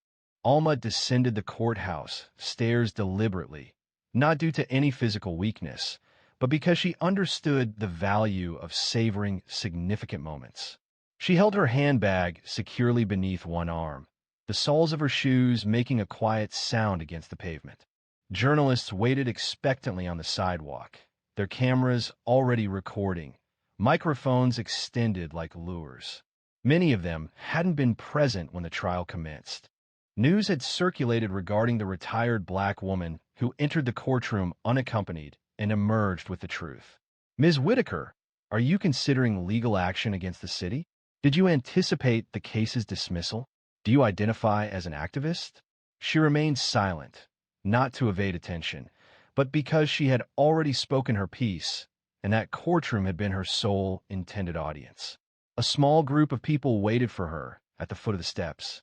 Alma descended the courthouse stairs deliberately, not due to any physical weakness, but because she understood the value of savoring significant moments. She held her handbag securely beneath one arm, the soles of her shoes making a quiet sound against the pavement. Journalists waited expectantly on the sidewalk, their cameras already recording, microphones extended like lures. Many of them hadn't been present when the trial commenced. News had circulated regarding the retired black woman who entered the courtroom unaccompanied and emerged with the truth. Ms. Whitaker, are you considering legal action against the city? Did you anticipate the case's dismissal? Do you identify as an activist? She remained silent, not to evade attention, but because she had already spoken her piece, and that courtroom had been her sole intended audience. A small group of people waited for her at the foot of the steps.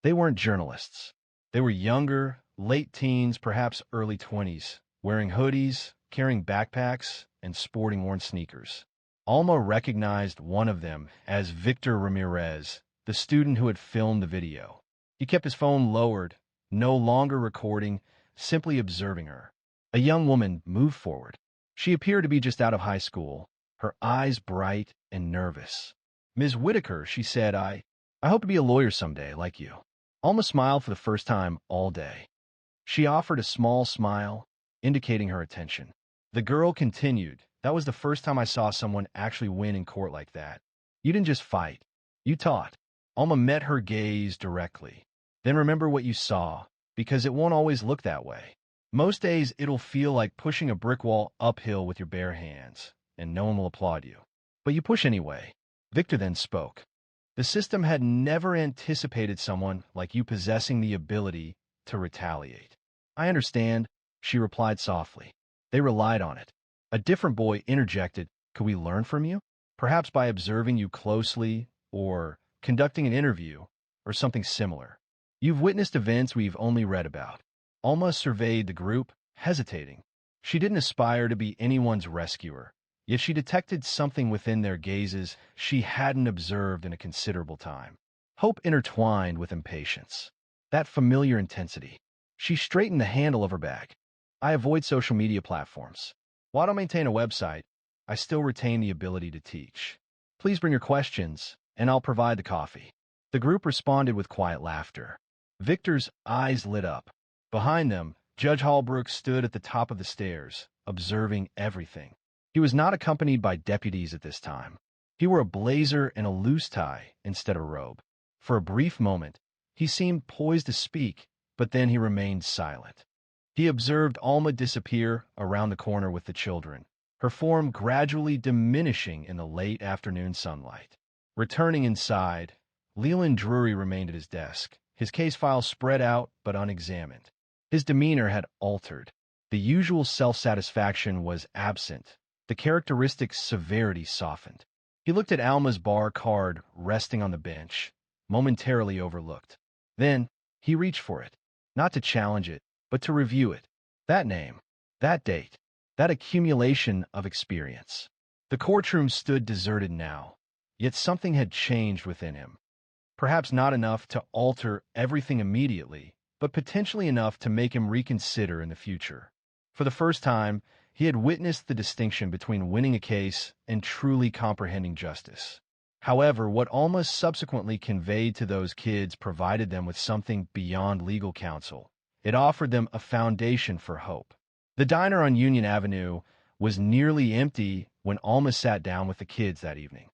They weren't journalists. They were younger, late teens, perhaps early 20s, wearing hoodies, carrying backpacks, and sporting worn sneakers. Alma recognized one of them as Victor Ramirez, the student who had filmed the video. He kept his phone lowered, no longer recording, simply observing her. A young woman moved forward. She appeared to be just out of high school, her eyes bright and nervous. Ms. Whitaker, she said, I hope to be a lawyer someday, like you. Alma smiled for the first time all day. She offered a small smile, indicating her attention. The girl continued, that was the first time I saw someone actually win in court like that. You didn't just fight. You taught. Alma met her gaze directly. Then remember what you saw, because it won't always look that way. Most days, it'll feel like pushing a brick wall uphill with your bare hands, and no one will applaud you. But you push anyway. Victor then spoke. The system had never anticipated someone like you possessing the ability to retaliate. I understand, she replied softly. They relied on it. A different boy interjected, could we learn from you? Perhaps by observing you closely, or conducting an interview, or something similar. You've witnessed events we've only read about. Alma surveyed the group, hesitating. She didn't aspire to be anyone's rescuer, yet she detected something within their gazes she hadn't observed in a considerable time. Hope intertwined with impatience. That familiar intensity. She straightened the handle of her bag. I avoid social media platforms. While I don't maintain a website, I still retain the ability to teach. Please bring your questions, and I'll provide the coffee. The group responded with quiet laughter. Victor's eyes lit up. Behind them, Judge Hallbrook stood at the top of the stairs, observing everything. He was not accompanied by deputies at this time. He wore a blazer and a loose tie instead of a robe. For a brief moment, he seemed poised to speak, but then he remained silent. He observed Alma disappear around the corner with the children, her form gradually diminishing in the late afternoon sunlight. Returning inside, Leland Drury remained at his desk, his case file spread out but unexamined. His demeanor had altered. The usual self-satisfaction was absent. The characteristic severity softened. He looked at Alma's bar card resting on the bench, momentarily overlooked. Then, he reached for it, not to challenge it, but to review it. That name, that date, that accumulation of experience. The courtroom stood deserted now, yet something had changed within him. Perhaps not enough to alter everything immediately, but potentially enough to make him reconsider in the future. For the first time, he had witnessed the distinction between winning a case and truly comprehending justice. However, what Alma subsequently conveyed to those kids provided them with something beyond legal counsel. It offered them a foundation for hope. The diner on Union Avenue was nearly empty when Alma sat down with the kids that evening.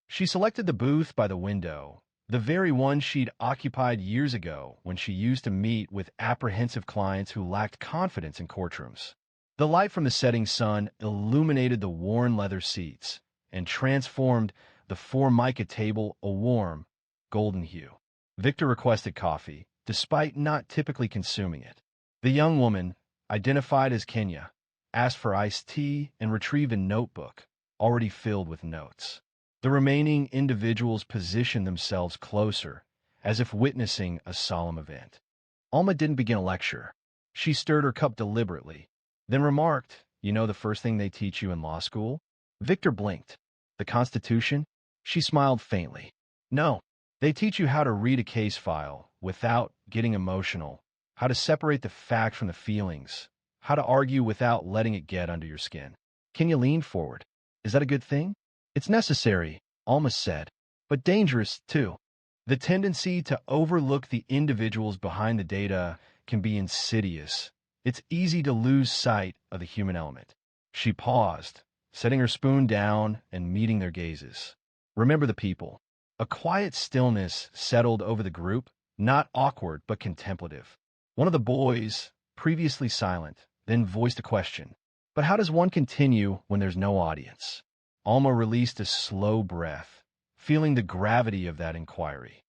She selected the booth by the window, the very one she'd occupied years ago when she used to meet with apprehensive clients who lacked confidence in courtrooms. The light from the setting sun illuminated the worn leather seats and transformed the formica table a warm, golden hue. Victor requested coffee, despite not typically consuming it. The young woman, identified as Kenya, asked for iced tea and retrieved a notebook, already filled with notes. The remaining individuals positioned themselves closer, as if witnessing a solemn event. Alma didn't begin a lecture. She stirred her cup deliberately, then remarked, you know the first thing they teach you in law school? Victor blinked. The Constitution? She smiled faintly. No, they teach you how to read a case file without getting emotional, how to separate the fact from the feelings, how to argue without letting it get under your skin. Kenya leaned forward. Is that a good thing? It's necessary, Alma said, but dangerous, too. The tendency to overlook the individuals behind the data can be insidious. It's easy to lose sight of the human element. She paused, setting her spoon down and meeting their gazes. Remember the people. A quiet stillness settled over the group, not awkward but contemplative. One of the boys, previously silent, then voiced a question. But how does one continue when there's no audience? Alma released a slow breath, feeling the gravity of that inquiry.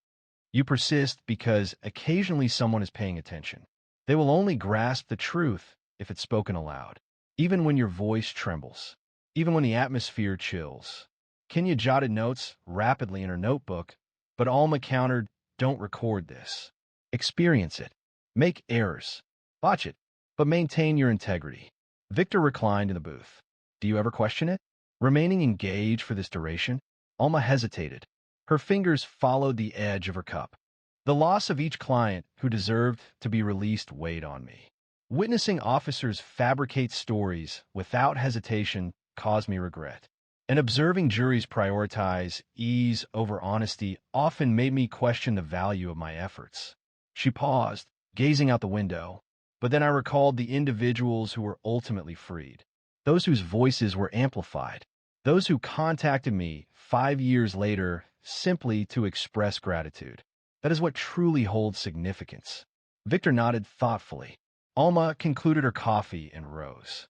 You persist because occasionally someone is paying attention. They will only grasp the truth if it's spoken aloud, even when your voice trembles, even when the atmosphere chills. Kenya jotted notes rapidly in her notebook, but Alma countered, don't record this. Experience it. Make errors. Watch it, but maintain your integrity. Victor reclined in the booth. Do you ever question it? Remaining engaged for this duration, Alma hesitated. Her fingers followed the edge of her cup. The loss of each client who deserved to be released weighed on me. Witnessing officers fabricate stories without hesitation caused me regret. And observing juries prioritize ease over honesty often made me question the value of my efforts. She paused, gazing out the window, but then I recalled the individuals who were ultimately freed, those whose voices were amplified, those who contacted me 5 years later simply to express gratitude. That is what truly holds significance. Victor nodded thoughtfully. Alma concluded her coffee and rose.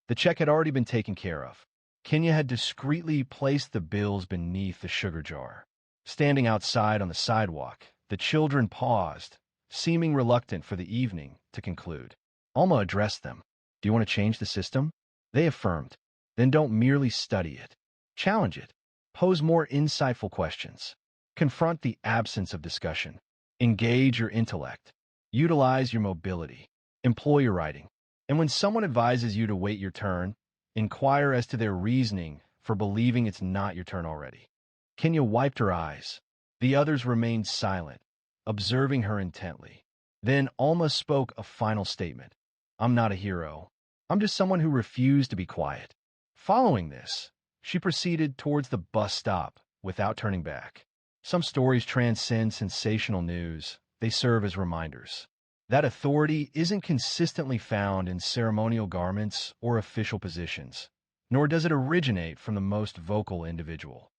The check had already been taken care of. Kenya had discreetly placed the bills beneath the sugar jar. Standing outside on the sidewalk, the children paused, seeming reluctant for the evening to conclude. Alma addressed them. Do you want to change the system? They affirmed. Then don't merely study it. Challenge it. Pose more insightful questions. Confront the absence of discussion. Engage your intellect. Utilize your mobility. Employ your writing. And when someone advises you to wait your turn, inquire as to their reasoning for believing it's not your turn already. Kenya wiped her eyes. The others remained silent, observing her intently. Then Alma spoke a final statement. I'm not a hero. I'm just someone who refused to be quiet. Following this, she proceeded towards the bus stop without turning back. Some stories transcend sensational news. They serve as reminders. That authority isn't consistently found in ceremonial garments or official positions, nor does it originate from the most vocal individual.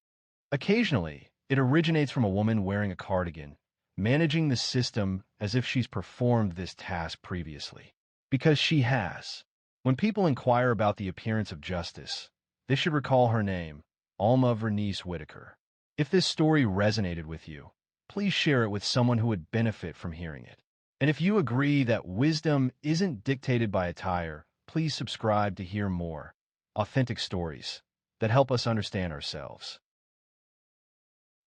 Occasionally, it originates from a woman wearing a cardigan, managing the system as if she's performed this task previously. Because she has. When people inquire about the appearance of justice, they should recall her name, Alma Vernice Whitaker. If this story resonated with you, please share it with someone who would benefit from hearing it. And if you agree that wisdom isn't dictated by attire, please subscribe to hear more authentic stories that help us understand ourselves.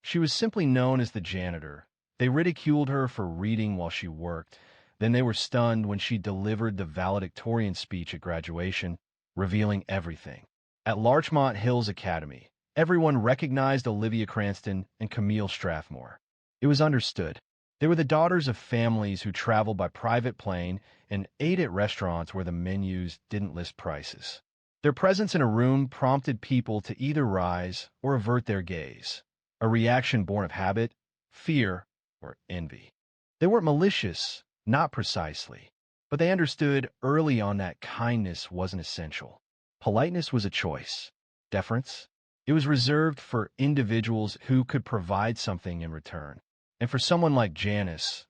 She was simply known as the janitor. They ridiculed her for reading while she worked. Then they were stunned when she delivered the valedictorian speech at graduation, revealing everything. At Larchmont Hills Academy, everyone recognized Olivia Cranston and Camille Strathmore. It was understood. They were the daughters of families who traveled by private plane and ate at restaurants where the menus didn't list prices. Their presence in a room prompted people to either rise or avert their gaze, a reaction born of habit, fear, or envy. They weren't malicious, not precisely, but they understood early on that kindness wasn't essential. Politeness was a choice. Deference? It was reserved for individuals who could provide something in return. And for someone like Janice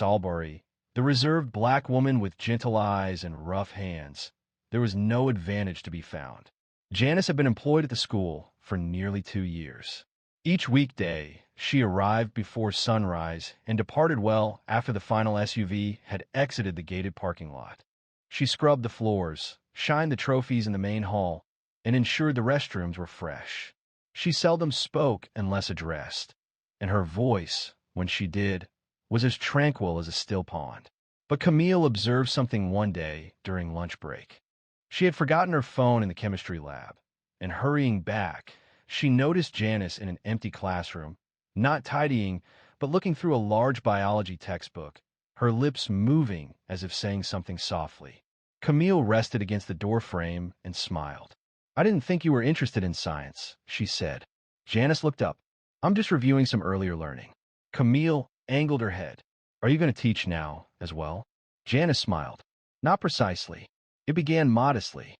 Albury, the reserved black woman with gentle eyes and rough hands, there was no advantage to be found. Janice had been employed at the school for nearly 2 years. Each weekday, she arrived before sunrise and departed well after the final SUV had exited the gated parking lot. She scrubbed the floors, shined the trophies in the main hall, and ensured the restrooms were fresh. She seldom spoke unless addressed, and her voice, when she did, was as tranquil as a still pond. But Camille observed something one day during lunch break. She had forgotten her phone in the chemistry lab, and hurrying back, she noticed Janice in an empty classroom, not tidying, but looking through a large biology textbook, her lips moving as if saying something softly. Camille rested against the door frame and smiled. I didn't think you were interested in science, she said. Janice looked up. I'm just reviewing some earlier learning. Camille angled her head. Are you going to teach now as well? Janice smiled. Not precisely. It began modestly.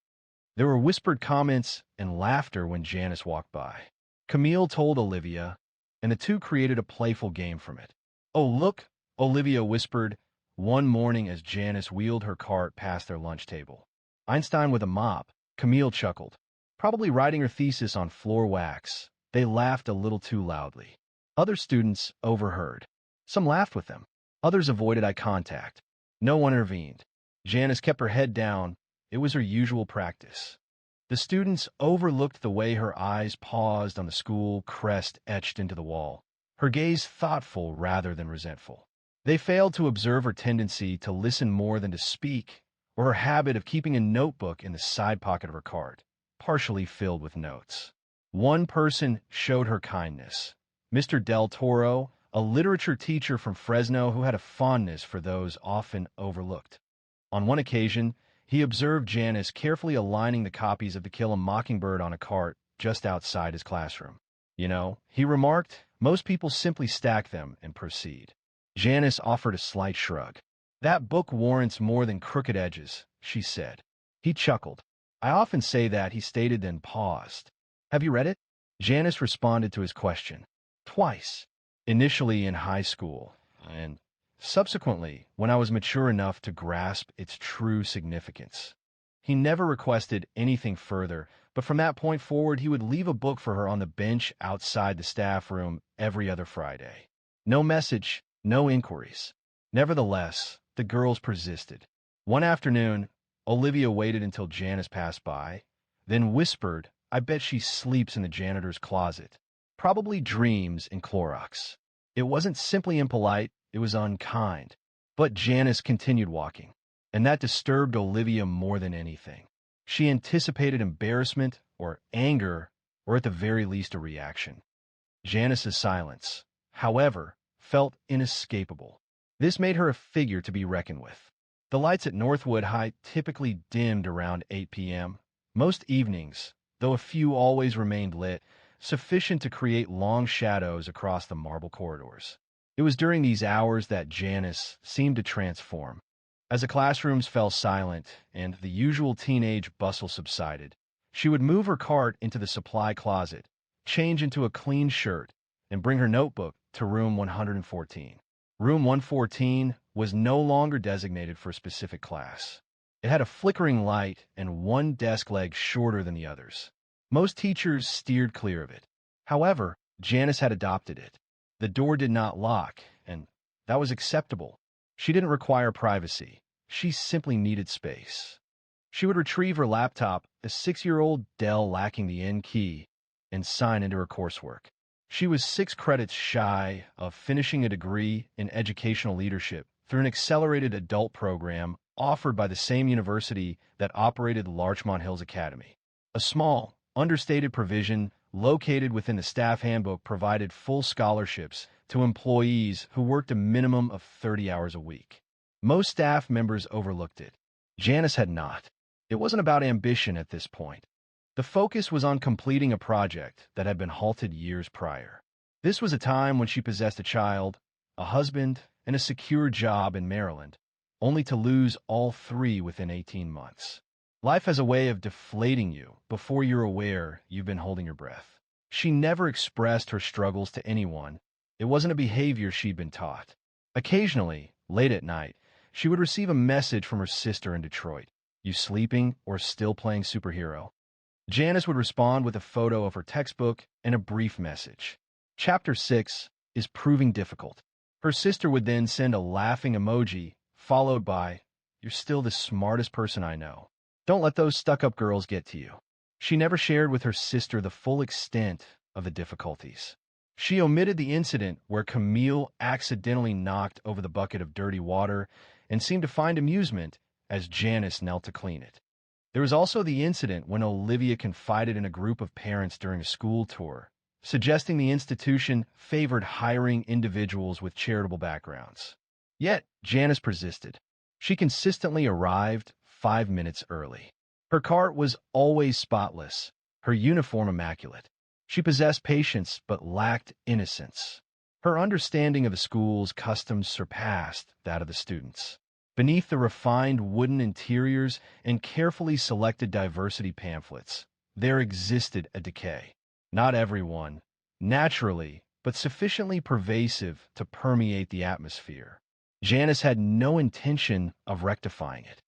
There were whispered comments and laughter when Janice walked by. Camille told Olivia, and the two created a playful game from it. Oh, look, Olivia whispered one morning as Janice wheeled her cart past their lunch table. Einstein with a mop, Camille chuckled. Probably writing her thesis on floor wax. They laughed a little too loudly. Other students overheard. Some laughed with them. Others avoided eye contact. No one intervened. Janice kept her head down. It was her usual practice. The students overlooked the way her eyes paused on the school crest etched into the wall, her gaze thoughtful rather than resentful. They failed to observe her tendency to listen more than to speak, or her habit of keeping a notebook in the side pocket of her cart, partially filled with notes. One person showed her kindness. Mr. Del Toro, a literature teacher from Fresno who had a fondness for those often overlooked. On one occasion, he observed Janice carefully aligning the copies of To Kill a Mockingbird on a cart just outside his classroom. You know, he remarked, most people simply stack them and proceed. Janice offered a slight shrug. That book warrants more than crooked edges, she said. He chuckled. I often say that, he stated, then paused. Have you read it? Janice responded to his question. Twice. Initially in high school, and subsequently when I was mature enough to grasp its true significance. He never requested anything further, but from that point forward he would leave a book for her on the bench outside the staff room every other Friday. No message, no inquiries. Nevertheless, the girls persisted. One afternoon, Olivia waited until Janice passed by, then whispered, I bet she sleeps in the janitor's closet. Probably dreams in Clorox. It wasn't simply impolite, it was unkind. But Janice continued walking, and that disturbed Olivia more than anything. She anticipated embarrassment or anger, or at the very least a reaction. Janice's silence, however, felt inescapable. This made her a figure to be reckoned with. The lights at Northwood High typically dimmed around 8 p.m. Most evenings, though a few always remained lit, sufficient to create long shadows across the marble corridors. It was during these hours that Janice seemed to transform. As the classrooms fell silent and the usual teenage bustle subsided, she would move her cart into the supply closet, change into a clean shirt, and bring her notebook to room 114. Room 114 was no longer designated for a specific class. It had a flickering light and one desk leg shorter than the others. Most teachers steered clear of it. However, Janice had adopted it. The door did not lock, and that was acceptable. She didn't require privacy. She simply needed space. She would retrieve her laptop, a 6-year-old Dell lacking the N key, and sign into her coursework. She was 6 credits shy of finishing a degree in educational leadership through an accelerated adult program offered by the same university that operated Larchmont Hills Academy. A small, understated provision located within the staff handbook provided full scholarships to employees who worked a minimum of 30 hours a week. Most staff members overlooked it. Janice had not. It wasn't about ambition at this point. The focus was on completing a project that had been halted years prior. This was a time when she possessed a child, a husband, and a secure job in Maryland, only to lose all 3 within 18 months. Life has a way of deflating you before you're aware you've been holding your breath. She never expressed her struggles to anyone. It wasn't a behavior she'd been taught. Occasionally, late at night, she would receive a message from her sister in Detroit. You sleeping or still playing superhero? Janice would respond with a photo of her textbook and a brief message. Chapter 6 is proving difficult. Her sister would then send a laughing emoji, followed by, you're still the smartest person I know. Don't let those stuck-up girls get to you. She never shared with her sister the full extent of the difficulties. She omitted the incident where Camille accidentally knocked over the bucket of dirty water and seemed to find amusement as Janice knelt to clean it. There was also the incident when Olivia confided in a group of parents during a school tour, suggesting the institution favored hiring individuals with charitable backgrounds. Yet, Janice persisted. She consistently arrived 5 minutes early. Her cart was always spotless, her uniform immaculate. She possessed patience but lacked innocence. Her understanding of the school's customs surpassed that of the students. Beneath the refined wooden interiors and carefully selected diversity pamphlets, there existed a decay. Not everyone, naturally, but sufficiently pervasive to permeate the atmosphere. Janice had no intention of rectifying it.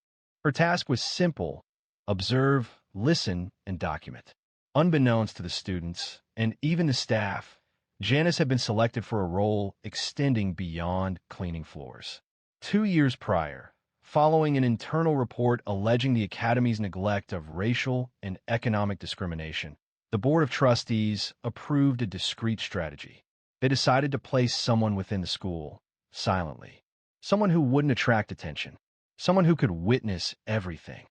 Her task was simple: observe, listen, and document. Unbeknownst to the students, and even the staff, Janice had been selected for a role extending beyond cleaning floors. 2 years prior, following an internal report alleging the Academy's neglect of racial and economic discrimination, the Board of Trustees approved a discreet strategy. They decided to place someone within the school, silently. Someone who wouldn't attract attention. Someone who could witness everything.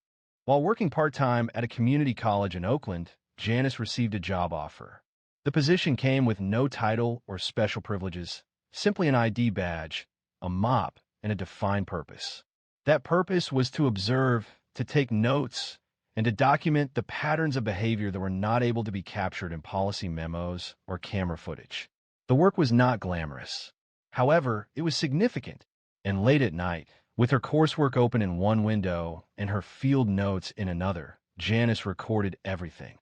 While working part-time at a community college in Oakland, Janice received a job offer. The position came with no title or special privileges, simply an ID badge, a mop, and a defined purpose. That purpose was to observe, to take notes, and to document the patterns of behavior that were not able to be captured in policy memos or camera footage. The work was not glamorous. However, it was significant. And late at night, with her coursework open in one window and her field notes in another, Janice recorded everything.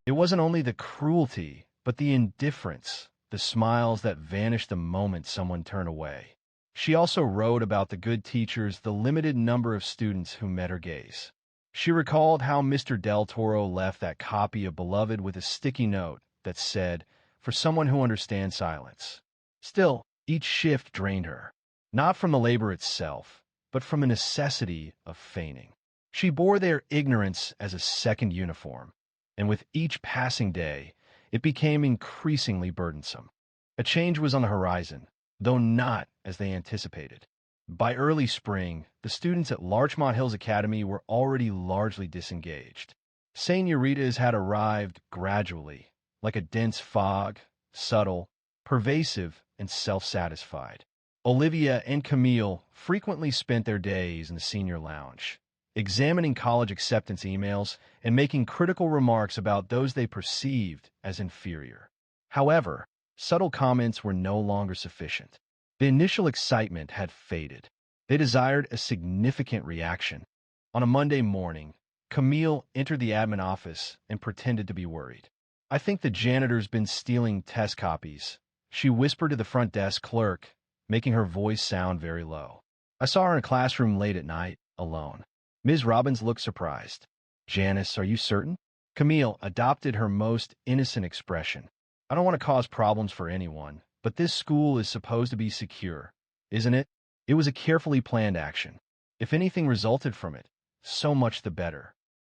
It wasn't only the cruelty, but the indifference, the smiles that vanished the moment someone turned away. She also wrote about the good teachers, the limited number of students who met her gaze. She recalled how Mr. Del Toro left that copy of Beloved with a sticky note that said, "For someone who understands silence." Still, each shift drained her, not from the labor itself, but from a necessity of feigning. She bore their ignorance as a second uniform, and with each passing day, it became increasingly burdensome. A change was on the horizon, though not as they anticipated. By early spring, the students at Larchmont Hills Academy were already largely disengaged. Señoritas had arrived gradually, like a dense fog, subtle, pervasive, and self-satisfied. Olivia and Camille frequently spent their days in the senior lounge, examining college acceptance emails and making critical remarks about those they perceived as inferior. However, subtle comments were no longer sufficient. The initial excitement had faded. They desired a significant reaction. On a Monday morning, Camille entered the admin office and pretended to be worried. "I think the janitor's been stealing test copies," she whispered to the front desk clerk, making her voice sound very low. "I saw her in a classroom late at night, alone." Ms. Robbins looked surprised. "Janice, are you certain?" Camille adopted her most innocent expression. "I don't want to cause problems for anyone, but this school is supposed to be secure, isn't it?" It was a carefully planned action. If anything resulted from it, so much the better.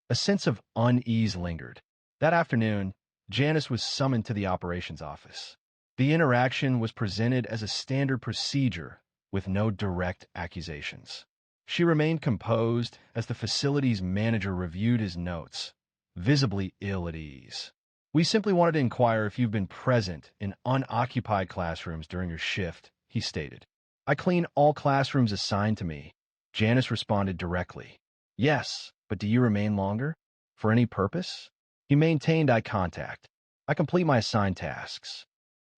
A sense of unease lingered. That afternoon, Janice was summoned to the operations office. The interaction was presented as a standard procedure with no direct accusations. She remained composed as the facility's manager reviewed his notes, visibly ill at ease. "We simply wanted to inquire if you've been present in unoccupied classrooms during your shift," he stated. "I clean all classrooms assigned to me." Janice responded directly. "Yes, but do you remain longer? For any purpose?" He maintained eye contact. "I complete my assigned tasks.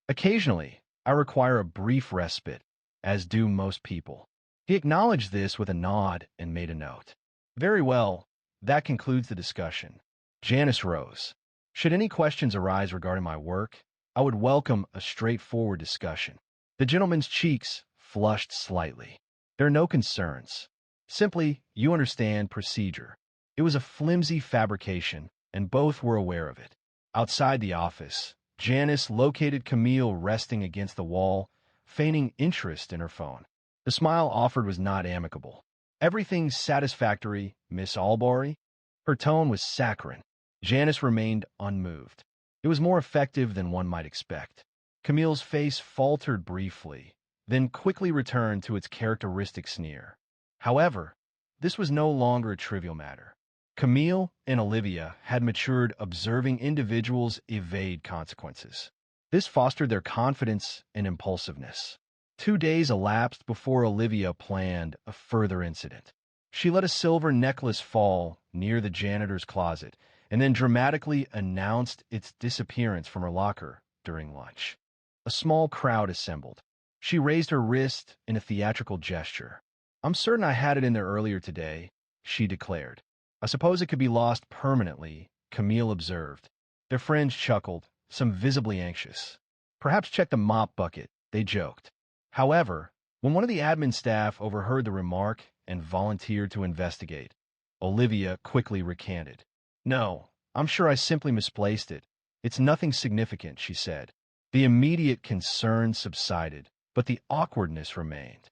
Occasionally, I require a brief respite, as do most people." He acknowledged this with a nod and made a note. "Very well, that concludes the discussion." Janice rose. "Should any questions arise regarding my work, I would welcome a straightforward discussion." The gentleman's cheeks flushed slightly. "There are no concerns. Simply, you understand procedure." It was a flimsy fabrication, and both were aware of it. Outside the office, Janice located Camille resting against the wall, feigning interest in her phone. The smile offered was not amicable. "Everything satisfactory, Miss Albury?" Her tone was saccharine. Janice remained unmoved. It was more effective than one might expect. Camille's face faltered briefly, then quickly returned to its characteristic sneer. However, this was no longer a trivial matter. Camille and Olivia had matured observing individuals evade consequences. This fostered their confidence and impulsiveness. 2 days elapsed before Olivia planned a further incident. She let a silver necklace fall near the janitor's closet and then dramatically announced its disappearance from her locker during lunch. A small crowd assembled. She raised her wrist in a theatrical gesture. "I'm certain I had it in there earlier today," she declared. "I suppose it could be lost permanently," Camille observed. Their friends chuckled, some visibly anxious. "Perhaps check the mop bucket," they joked. However, when one of the admin staff overheard the remark and volunteered to investigate, Olivia quickly recanted. "No, I'm sure I simply misplaced it. It's nothing significant," she said. The immediate concern subsided, but the awkwardness remained.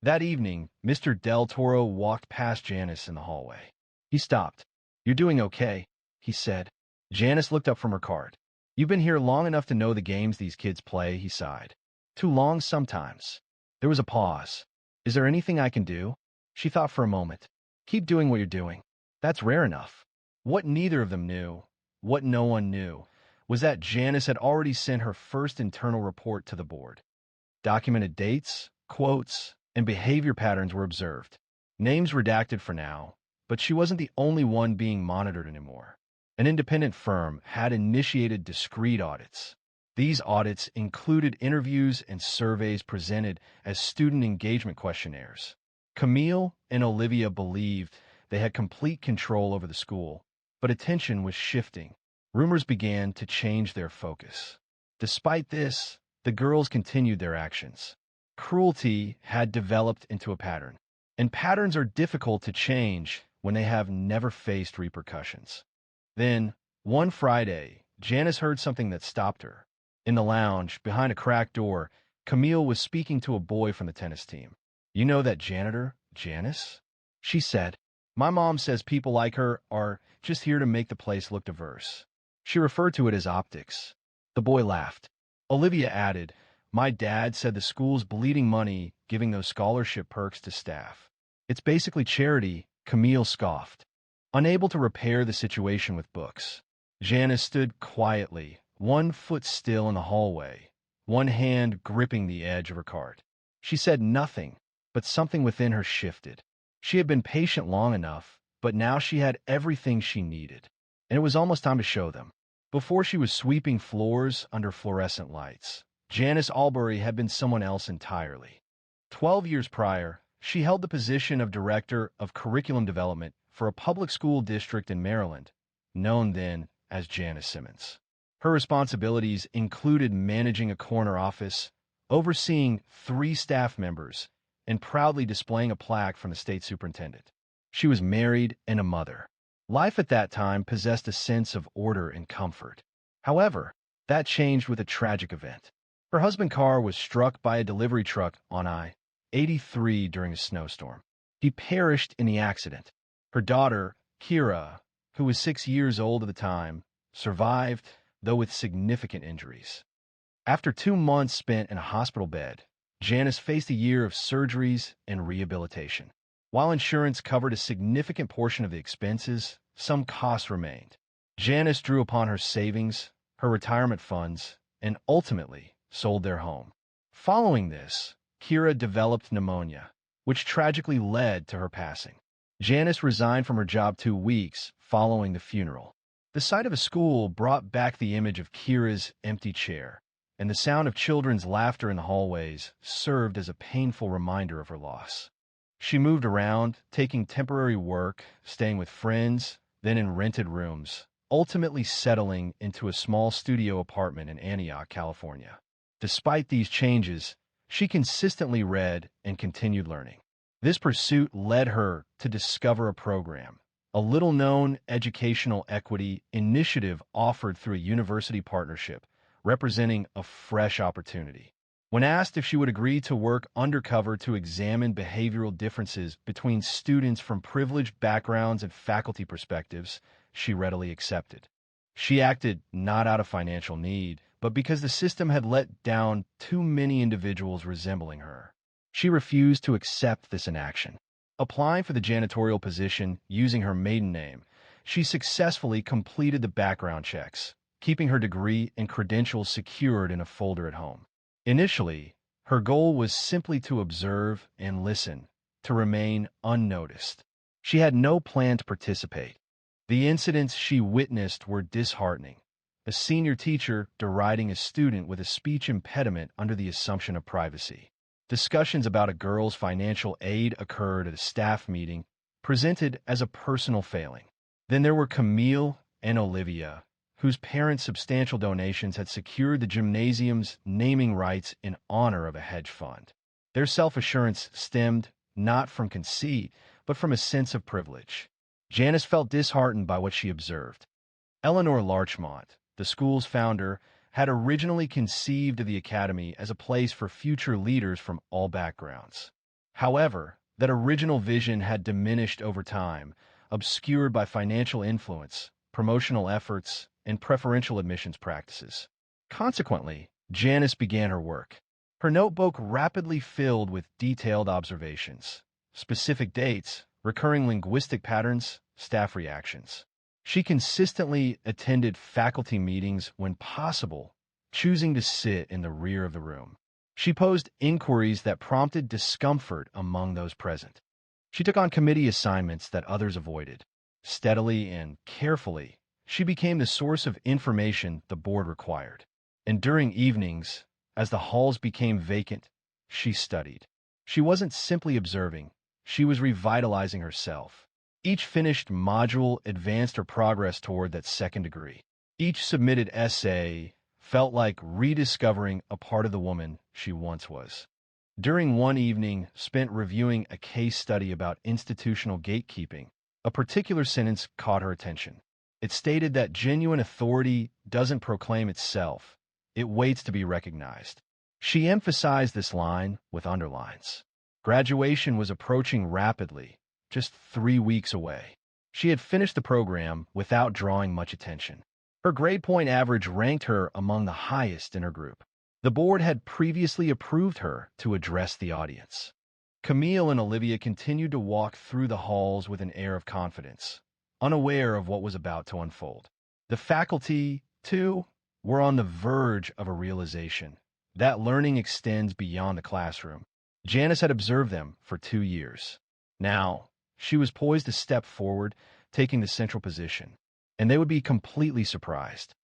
That evening, Mr. Del Toro walked past Janice in the hallway. He stopped. "You're doing okay," he said. Janice looked up from her card. "You've been here long enough to know the games these kids play," he sighed. "Too long sometimes." There was a pause. "Is there anything I can do?" She thought for a moment. "Keep doing what you're doing. That's rare enough." What neither of them knew, what no one knew, was that Janice had already sent her first internal report to the board. Documented dates, quotes, and behavior patterns were observed. Names redacted for now, But she wasn't the only one being monitored anymore. An independent firm had initiated discreet audits. These audits included interviews and surveys presented as student engagement questionnaires. Camille and Olivia believed they had complete control over the school, but attention was shifting. Rumors began to change their focus. Despite this, the girls continued their actions. Cruelty had developed into a pattern, and patterns are difficult to change when they have never faced repercussions. Then, one Friday, Janice heard something that stopped her. In the lounge, behind a cracked door, Camille was speaking to a boy from the tennis team. "You know that janitor, Janice?" she said. "My mom says people like her are just here to make the place look diverse." She referred to it as optics. The boy laughed. Olivia added, "My dad said the school's bleeding money giving those scholarship perks to staff. It's basically charity," Camille scoffed. Unable to repair the situation with books, Janice stood quietly, 1 foot still in the hallway, one hand gripping the edge of her cart. She said nothing, but something within her shifted. She had been patient long enough, but now she had everything she needed, and it was almost time to show them. Before she was sweeping floors under fluorescent lights, Janice Albury had been someone else entirely. 12 years prior, she held the position of Director of Curriculum Development for a public school district in Maryland, known then as Janice Simmons. Her responsibilities included managing a corner office, overseeing 3 staff members, and proudly displaying a plaque from the state superintendent. She was married and a mother. Life at that time possessed a sense of order and comfort. However, that changed with a tragic event. Her husband Carr was struck by a delivery truck on I-83 during a snowstorm. He perished in the accident. Her daughter, Kira, who was 6 years old at the time, survived, though with significant injuries. After 2 months spent in a hospital bed, Janice faced a year of surgeries and rehabilitation. While insurance covered a significant portion of the expenses, some costs remained. Janice drew upon her savings, her retirement funds, and ultimately sold their home. Following this, Kira developed pneumonia, which tragically led to her passing. Janice resigned from her job 2 weeks following the funeral. The sight of a school brought back the image of Kira's empty chair, and the sound of children's laughter in the hallways served as a painful reminder of her loss. She moved around, taking temporary work, staying with friends, then in rented rooms, ultimately settling into a small studio apartment in Antioch, California. Despite these changes, she consistently read and continued learning. This pursuit led her to discover a program, a little-known educational equity initiative offered through a university partnership, representing a fresh opportunity. When asked if she would agree to work undercover to examine behavioral differences between students from privileged backgrounds and faculty perspectives, she readily accepted. She acted not out of financial need, but because the system had let down too many individuals resembling her. She refused to accept this inaction. Applying for the janitorial position using her maiden name, she successfully completed the background checks, keeping her degree and credentials secured in a folder at home. Initially, her goal was simply to observe and listen, to remain unnoticed. She had no plan to participate. The incidents she witnessed were disheartening. A senior teacher deriding a student with a speech impediment under the assumption of privacy. Discussions about a girl's financial aid occurred at a staff meeting, presented as a personal failing. Then there were Camille and Olivia, whose parents' substantial donations had secured the gymnasium's naming rights in honor of a hedge fund. Their self-assurance stemmed not from conceit, but from a sense of privilege. Janice felt disheartened by what she observed. Eleanor Larchmont, the school's founder, had originally conceived of the academy as a place for future leaders from all backgrounds. However, that original vision had diminished over time, obscured by financial influence, promotional efforts, and preferential admissions practices. Consequently, Janice began her work. Her notebook rapidly filled with detailed observations, specific dates, recurring linguistic patterns, staff reactions. She consistently attended faculty meetings when possible, choosing to sit in the rear of the room. She posed inquiries that prompted discomfort among those present. She took on committee assignments that others avoided. Steadily and carefully, she became the source of information the board required. And during evenings, as the halls became vacant, she studied. She wasn't simply observing, she was revitalizing herself. Each finished module advanced her progress toward that second degree. Each submitted essay felt like rediscovering a part of the woman she once was. During one evening spent reviewing a case study about institutional gatekeeping, a particular sentence caught her attention. It stated that genuine authority doesn't proclaim itself, it waits to be recognized. She emphasized this line with underlines. Graduation was approaching rapidly, just 3 weeks away. She had finished the program without drawing much attention. Her grade point average ranked her among the highest in her group. The board had previously approved her to address the audience. Camille and Olivia continued to walk through the halls with an air of confidence, unaware of what was about to unfold. The faculty, too, were on the verge of a realization that learning extends beyond the classroom. Janice had observed them for 2 years. Now, she was poised to step forward, taking the central position, and they would be completely surprised.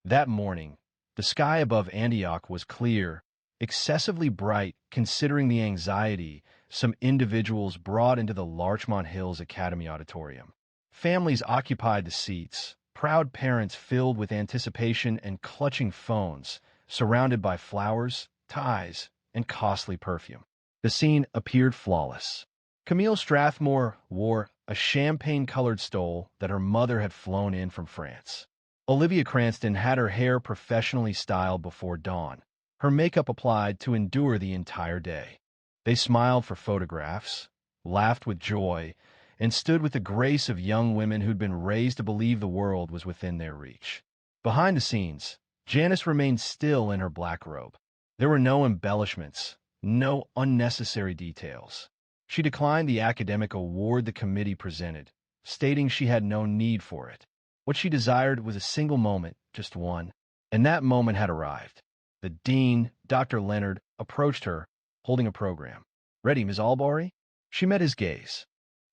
That morning, the sky above Antioch was clear, excessively bright considering the anxiety some individuals brought into the Larchmont Hills Academy Auditorium. Families occupied the seats, proud parents filled with anticipation and clutching phones, surrounded by flowers, ties, and costly perfume. The scene appeared flawless. Camille Strathmore wore a champagne-colored stole that her mother had flown in from France. Olivia Cranston had her hair professionally styled before dawn, her makeup applied to endure the entire day. They smiled for photographs, laughed with joy, and stood with the grace of young women who'd been raised to believe the world was within their reach. Behind the scenes, Janice remained still in her black robe. There were no embellishments, no unnecessary details. She declined the academic award the committee presented, stating she had no need for it. What she desired was a single moment, just one, and that moment had arrived. The dean, Dr. Leonard, approached her, holding a program. "Ready, Ms. Albury?" She met his gaze.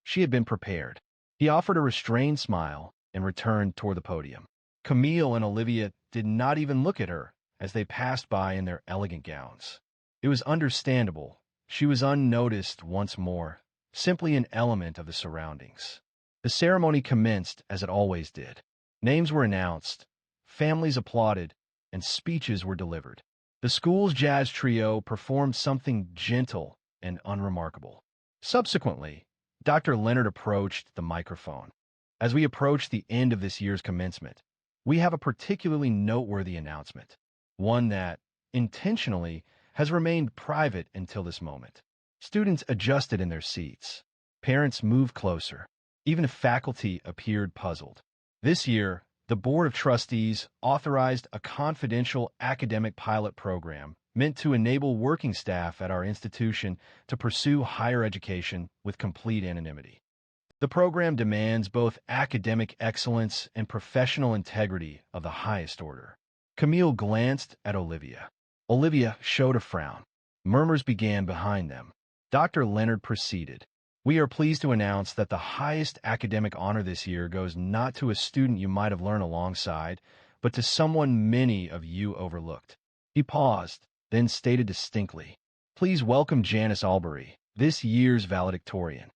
She had been prepared. He offered a restrained smile and returned toward the podium. Camille and Olivia did not even look at her as they passed by in their elegant gowns. It was understandable. She was unnoticed once more, simply an element of the surroundings. The ceremony commenced as it always did. Names were announced, families applauded, and speeches were delivered. The school's jazz trio performed something gentle and unremarkable. Subsequently, Dr. Leonard approached the microphone. "As we approach the end of this year's commencement, we have a particularly noteworthy announcement, one that, intentionally, has remained private until this moment." Students adjusted in their seats. Parents moved closer. Even faculty appeared puzzled. This year, the Board of Trustees authorized a confidential academic pilot program meant to enable working staff at our institution to pursue higher education with complete anonymity. The program demands both academic excellence and professional integrity of the highest order. Camille glanced at Olivia. Olivia showed a frown. Murmurs began behind them. Dr. Leonard proceeded. "We are pleased to announce that the highest academic honor this year goes not to a student you might have learned alongside, but to someone many of you overlooked." He paused, then stated distinctly, "Please welcome Janice Albury, this year's valedictorian."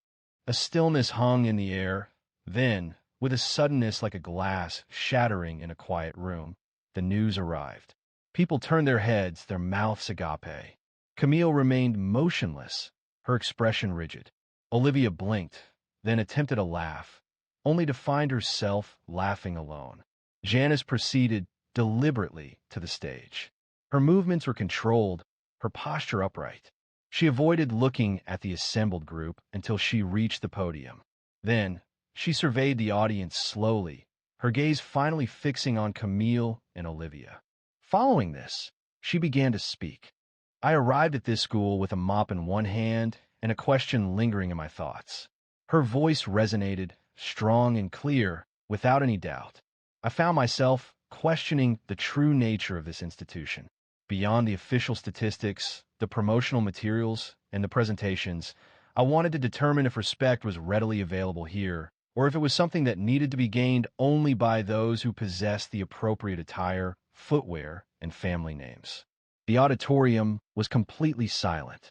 A stillness hung in the air. Then, with a suddenness like a glass shattering in a quiet room, the news arrived. People turned their heads, their mouths agape. Camille remained motionless, her expression rigid. Olivia blinked, then attempted a laugh, only to find herself laughing alone. Janice proceeded deliberately to the stage. Her movements were controlled, her posture upright. She avoided looking at the assembled group until she reached the podium. Then, she surveyed the audience slowly, her gaze finally fixing on Camille and Olivia. Following this, she began to speak. "I arrived at this school with a mop in one hand and a question lingering in my thoughts." Her voice resonated, strong and clear, without any doubt. "I found myself questioning the true nature of this institution. Beyond the official statistics, the promotional materials, and the presentations, I wanted to determine if respect was readily available here, or if it was something that needed to be gained only by those who possessed the appropriate attire, footwear, and family names. The auditorium was completely silent.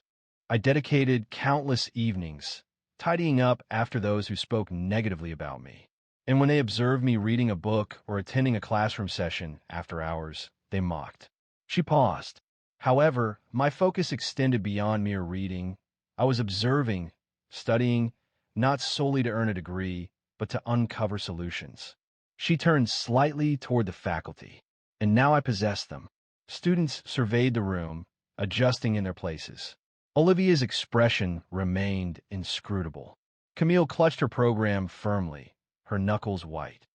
I dedicated countless evenings tidying up after those who spoke negatively about me. And when they observed me reading a book or attending a classroom session after hours, they mocked. She paused. However, my focus extended beyond mere reading. I was observing, studying, not solely to earn a degree, but to uncover solutions. She turned slightly toward the faculty, and now I possessed them. Students surveyed the room, adjusting in their places. Olivia's expression remained inscrutable. Camille clutched her program firmly, her knuckles white.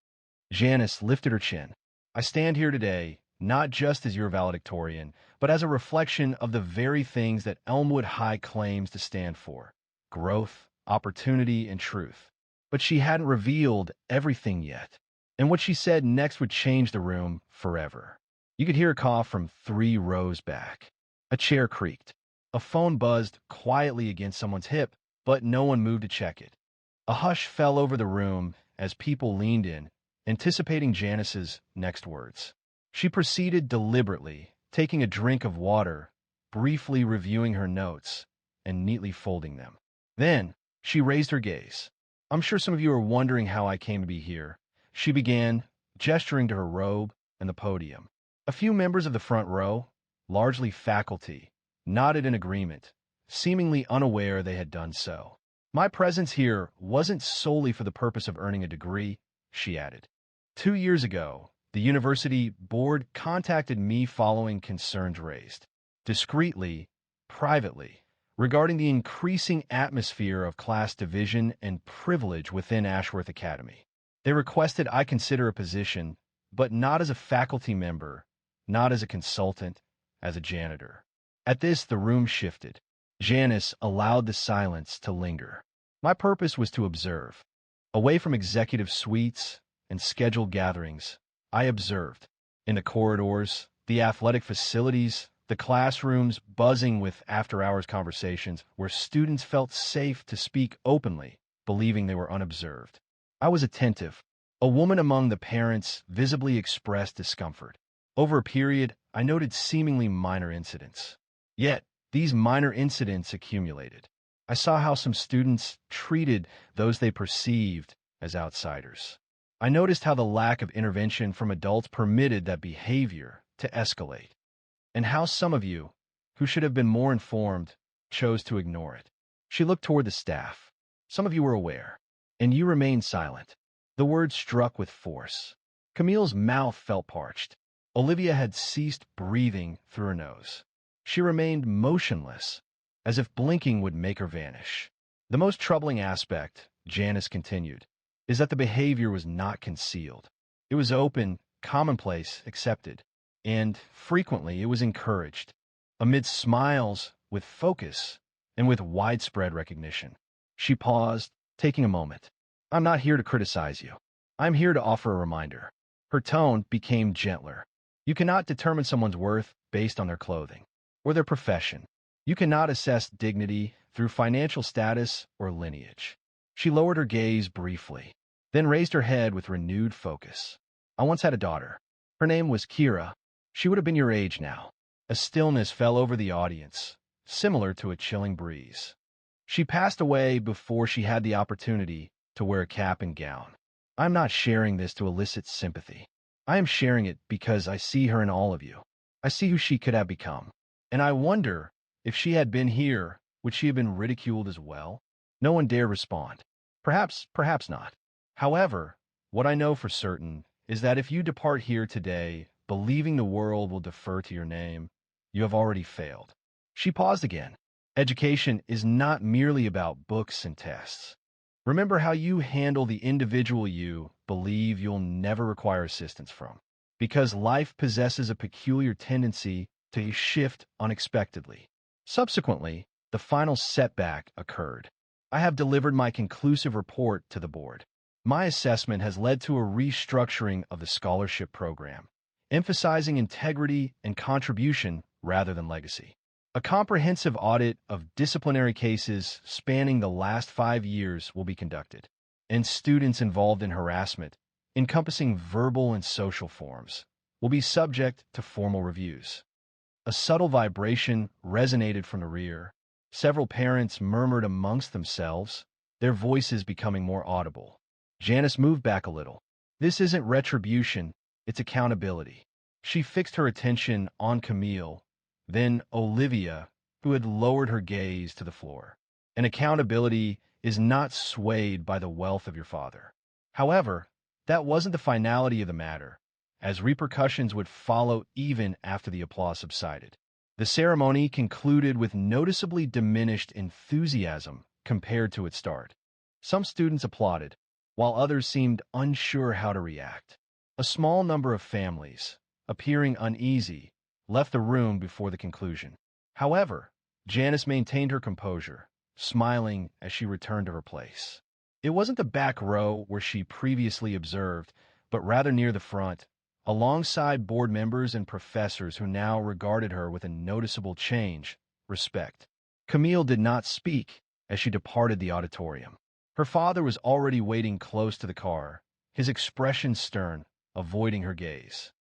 Janice lifted her chin. I stand here today, not just as your valedictorian, but as a reflection of the very things that Elmwood High claims to stand for: growth, opportunity, and truth. But she hadn't revealed everything yet, and what she said next would change the room forever. You could hear a cough from 3 rows back. A chair creaked. A phone buzzed quietly against someone's hip, but no one moved to check it. A hush fell over the room as people leaned in, anticipating Janice's next words. She proceeded deliberately, taking a drink of water, briefly reviewing her notes, and neatly folding them. Then, she raised her gaze. I'm sure some of you are wondering how I came to be here. She began, gesturing to her robe and the podium. A few members of the front row, largely faculty, nodded in agreement, seemingly unaware they had done so. My presence here wasn't solely for the purpose of earning a degree, she added. 2 years ago, the university board contacted me following concerns raised, discreetly, privately, regarding the increasing atmosphere of class division and privilege within Ashworth Academy. They requested I consider a position, but not as a faculty member, not as a consultant, as a janitor. At this, the room shifted. Janice allowed the silence to linger. My purpose was to observe. Away from executive suites and scheduled gatherings, I observed. In the corridors, the athletic facilities, the classrooms buzzing with after-hours conversations where students felt safe to speak openly, believing they were unobserved. I was attentive. A woman among the parents visibly expressed discomfort. Over a period, I noted seemingly minor incidents. Yet, these minor incidents accumulated. I saw how some students treated those they perceived as outsiders. I noticed how the lack of intervention from adults permitted that behavior to escalate, and how some of you, who should have been more informed, chose to ignore it. She looked toward the staff. Some of you were aware, and you remained silent. The words struck with force. Camille's mouth felt parched. Olivia had ceased breathing through her nose. She remained motionless, as if blinking would make her vanish. The most troubling aspect, Janice continued, is that the behavior was not concealed. It was open, commonplace, accepted, and frequently it was encouraged, amid smiles, with focus, and with widespread recognition. She paused, taking a moment. I'm not here to criticize you. I'm here to offer a reminder. Her tone became gentler. You cannot determine someone's worth based on their clothing or their profession. You cannot assess dignity through financial status or lineage. She lowered her gaze briefly, then raised her head with renewed focus. I once had a daughter. Her name was Kira. She would have been your age now. A stillness fell over the audience, similar to a chilling breeze. She passed away before she had the opportunity to wear a cap and gown. I'm not sharing this to elicit sympathy. I am sharing it because I see her in all of you. I see who she could have become. And I wonder, if she had been here, would she have been ridiculed as well? No one dared respond. Perhaps not. However, what I know for certain is that if you depart here today believing the world will defer to your name, you have already failed. She paused again. Education is not merely about books and tests. Remember how you handle the individual you believe you'll never require assistance from, because life possesses a peculiar tendency to shift unexpectedly. Subsequently, the final setback occurred. I have delivered my conclusive report to the board. My assessment has led to a restructuring of the scholarship program, emphasizing integrity and contribution rather than legacy. A comprehensive audit of disciplinary cases spanning the last 5 years will be conducted, and students involved in harassment, encompassing verbal and social forms, will be subject to formal reviews. A subtle vibration resonated from the rear. Several parents murmured amongst themselves, their voices becoming more audible. Janice moved back a little. This isn't retribution, it's accountability. She fixed her attention on Camille, then Olivia, who had lowered her gaze to the floor. And accountability is not swayed by the wealth of your father. However, that wasn't the finality of the matter, as repercussions would follow even after the applause subsided. The ceremony concluded with noticeably diminished enthusiasm compared to its start. Some students applauded, while others seemed unsure how to react. A small number of families, appearing uneasy, left the room before the conclusion. However, Janice maintained her composure, smiling as she returned to her place. It wasn't the back row where she previously observed, but rather near the front, alongside board members and professors who now regarded her with a noticeable change, respect. Camille did not speak as she departed the auditorium. Her father was already waiting close to the car, his expression stern, avoiding her gaze.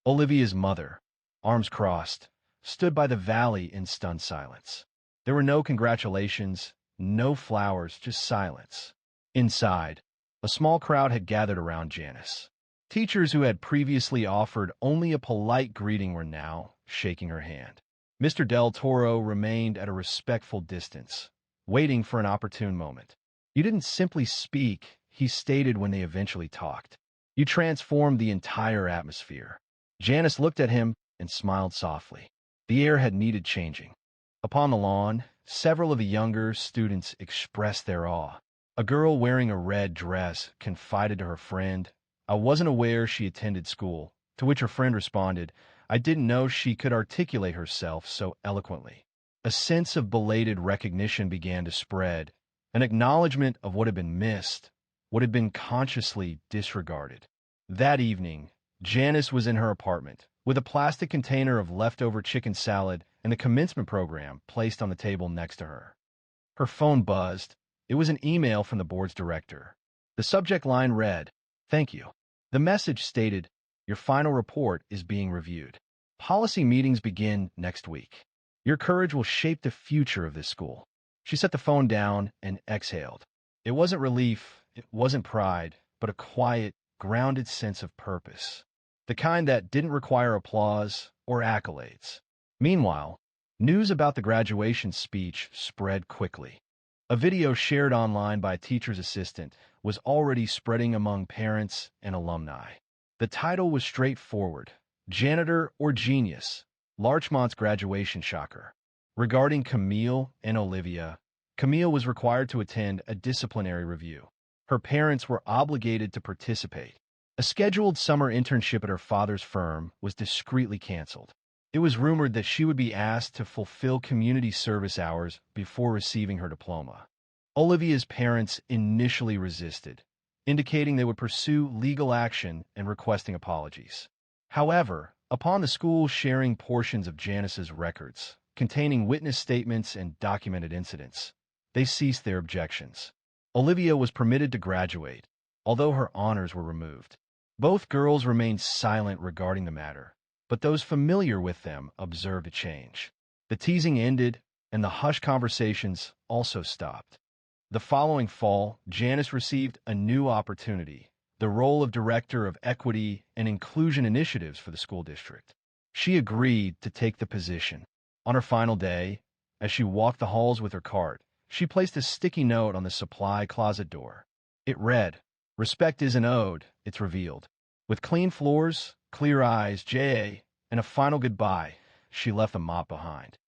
Olivia's mother, arms crossed, stood by the valley in stunned silence. There were no congratulations, no flowers, just silence. Inside, a small crowd had gathered around Janice. Teachers who had previously offered only a polite greeting were now shaking her hand. Mr. Del Toro remained at a respectful distance, waiting for an opportune moment. You didn't simply speak, he stated when they eventually talked. You transformed the entire atmosphere. Janice looked at him and smiled softly. The air had needed changing. Upon the lawn, several of the younger students expressed their awe. A girl wearing a red dress confided to her friend, "I wasn't aware she attended school," to which her friend responded, "I didn't know she could articulate herself so eloquently." A sense of belated recognition began to spread, an acknowledgement of what had been missed, what had been consciously disregarded. That evening, Janice was in her apartment, with a plastic container of leftover chicken salad and the commencement program placed on the table next to her. Her phone buzzed. It was an email from the board's director. The subject line read, "Thank you." The message stated, "Your final report is being reviewed. Policy meetings begin next week. Your courage will shape the future of this school." She set the phone down and exhaled. It wasn't relief, it wasn't pride, but a quiet, grounded sense of purpose. The kind that didn't require applause or accolades. Meanwhile, news about the graduation speech spread quickly. A video shared online by a teacher's assistant was already spreading among parents and alumni. The title was straightforward, "Janitor or Genius? Larchmont's Graduation Shocker." Regarding Camille and Olivia, Camille was required to attend a disciplinary review. Her parents were obligated to participate. A scheduled summer internship at her father's firm was discreetly canceled. It was rumored that she would be asked to fulfill community service hours before receiving her diploma. Olivia's parents initially resisted, indicating they would pursue legal action and requesting apologies. However, upon the school sharing portions of Janice's records, containing witness statements and documented incidents, they ceased their objections. Olivia was permitted to graduate, although her honors were removed. Both girls remained silent regarding the matter, but those familiar with them observed a change. The teasing ended, and the hushed conversations also stopped. The following fall, Janice received a new opportunity, the role of Director of Equity and Inclusion Initiatives for the school district. She agreed to take the position. On her final day, as she walked the halls with her cart, she placed a sticky note on the supply closet door. It read, "Respect isn't owed, it's revealed." With clean floors, clear eyes, J.A., and a final goodbye, she left the mop behind.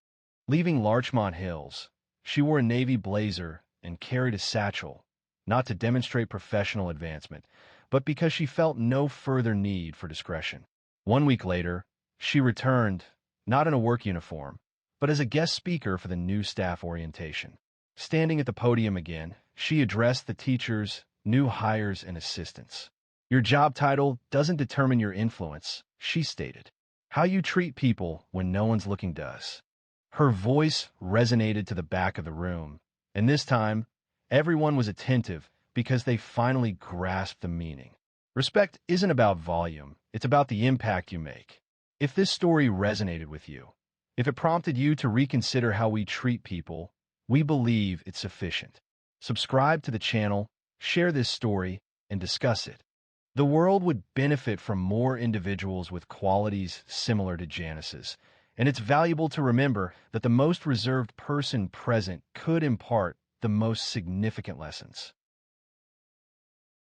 Leaving Larchmont Hills, she wore a navy blazer and carried a satchel, not to demonstrate professional advancement, but because she felt no further need for discretion. 1 week later, she returned, not in a work uniform, but as a guest speaker for the new staff orientation. Standing at the podium again, she addressed the teachers, new hires, and assistants. "Your job title doesn't determine your influence," she stated. "How you treat people when no one's looking does." Her voice resonated to the back of the room, and this time, everyone was attentive because they finally grasped the meaning. Respect isn't about volume, it's about the impact you make. If this story resonated with you, if it prompted you to reconsider how we treat people, we believe it's sufficient. Subscribe to the channel, share this story, and discuss it. The world would benefit from more individuals with qualities similar to Janice's, and it's valuable to remember that the most reserved person present could impart the most significant lessons.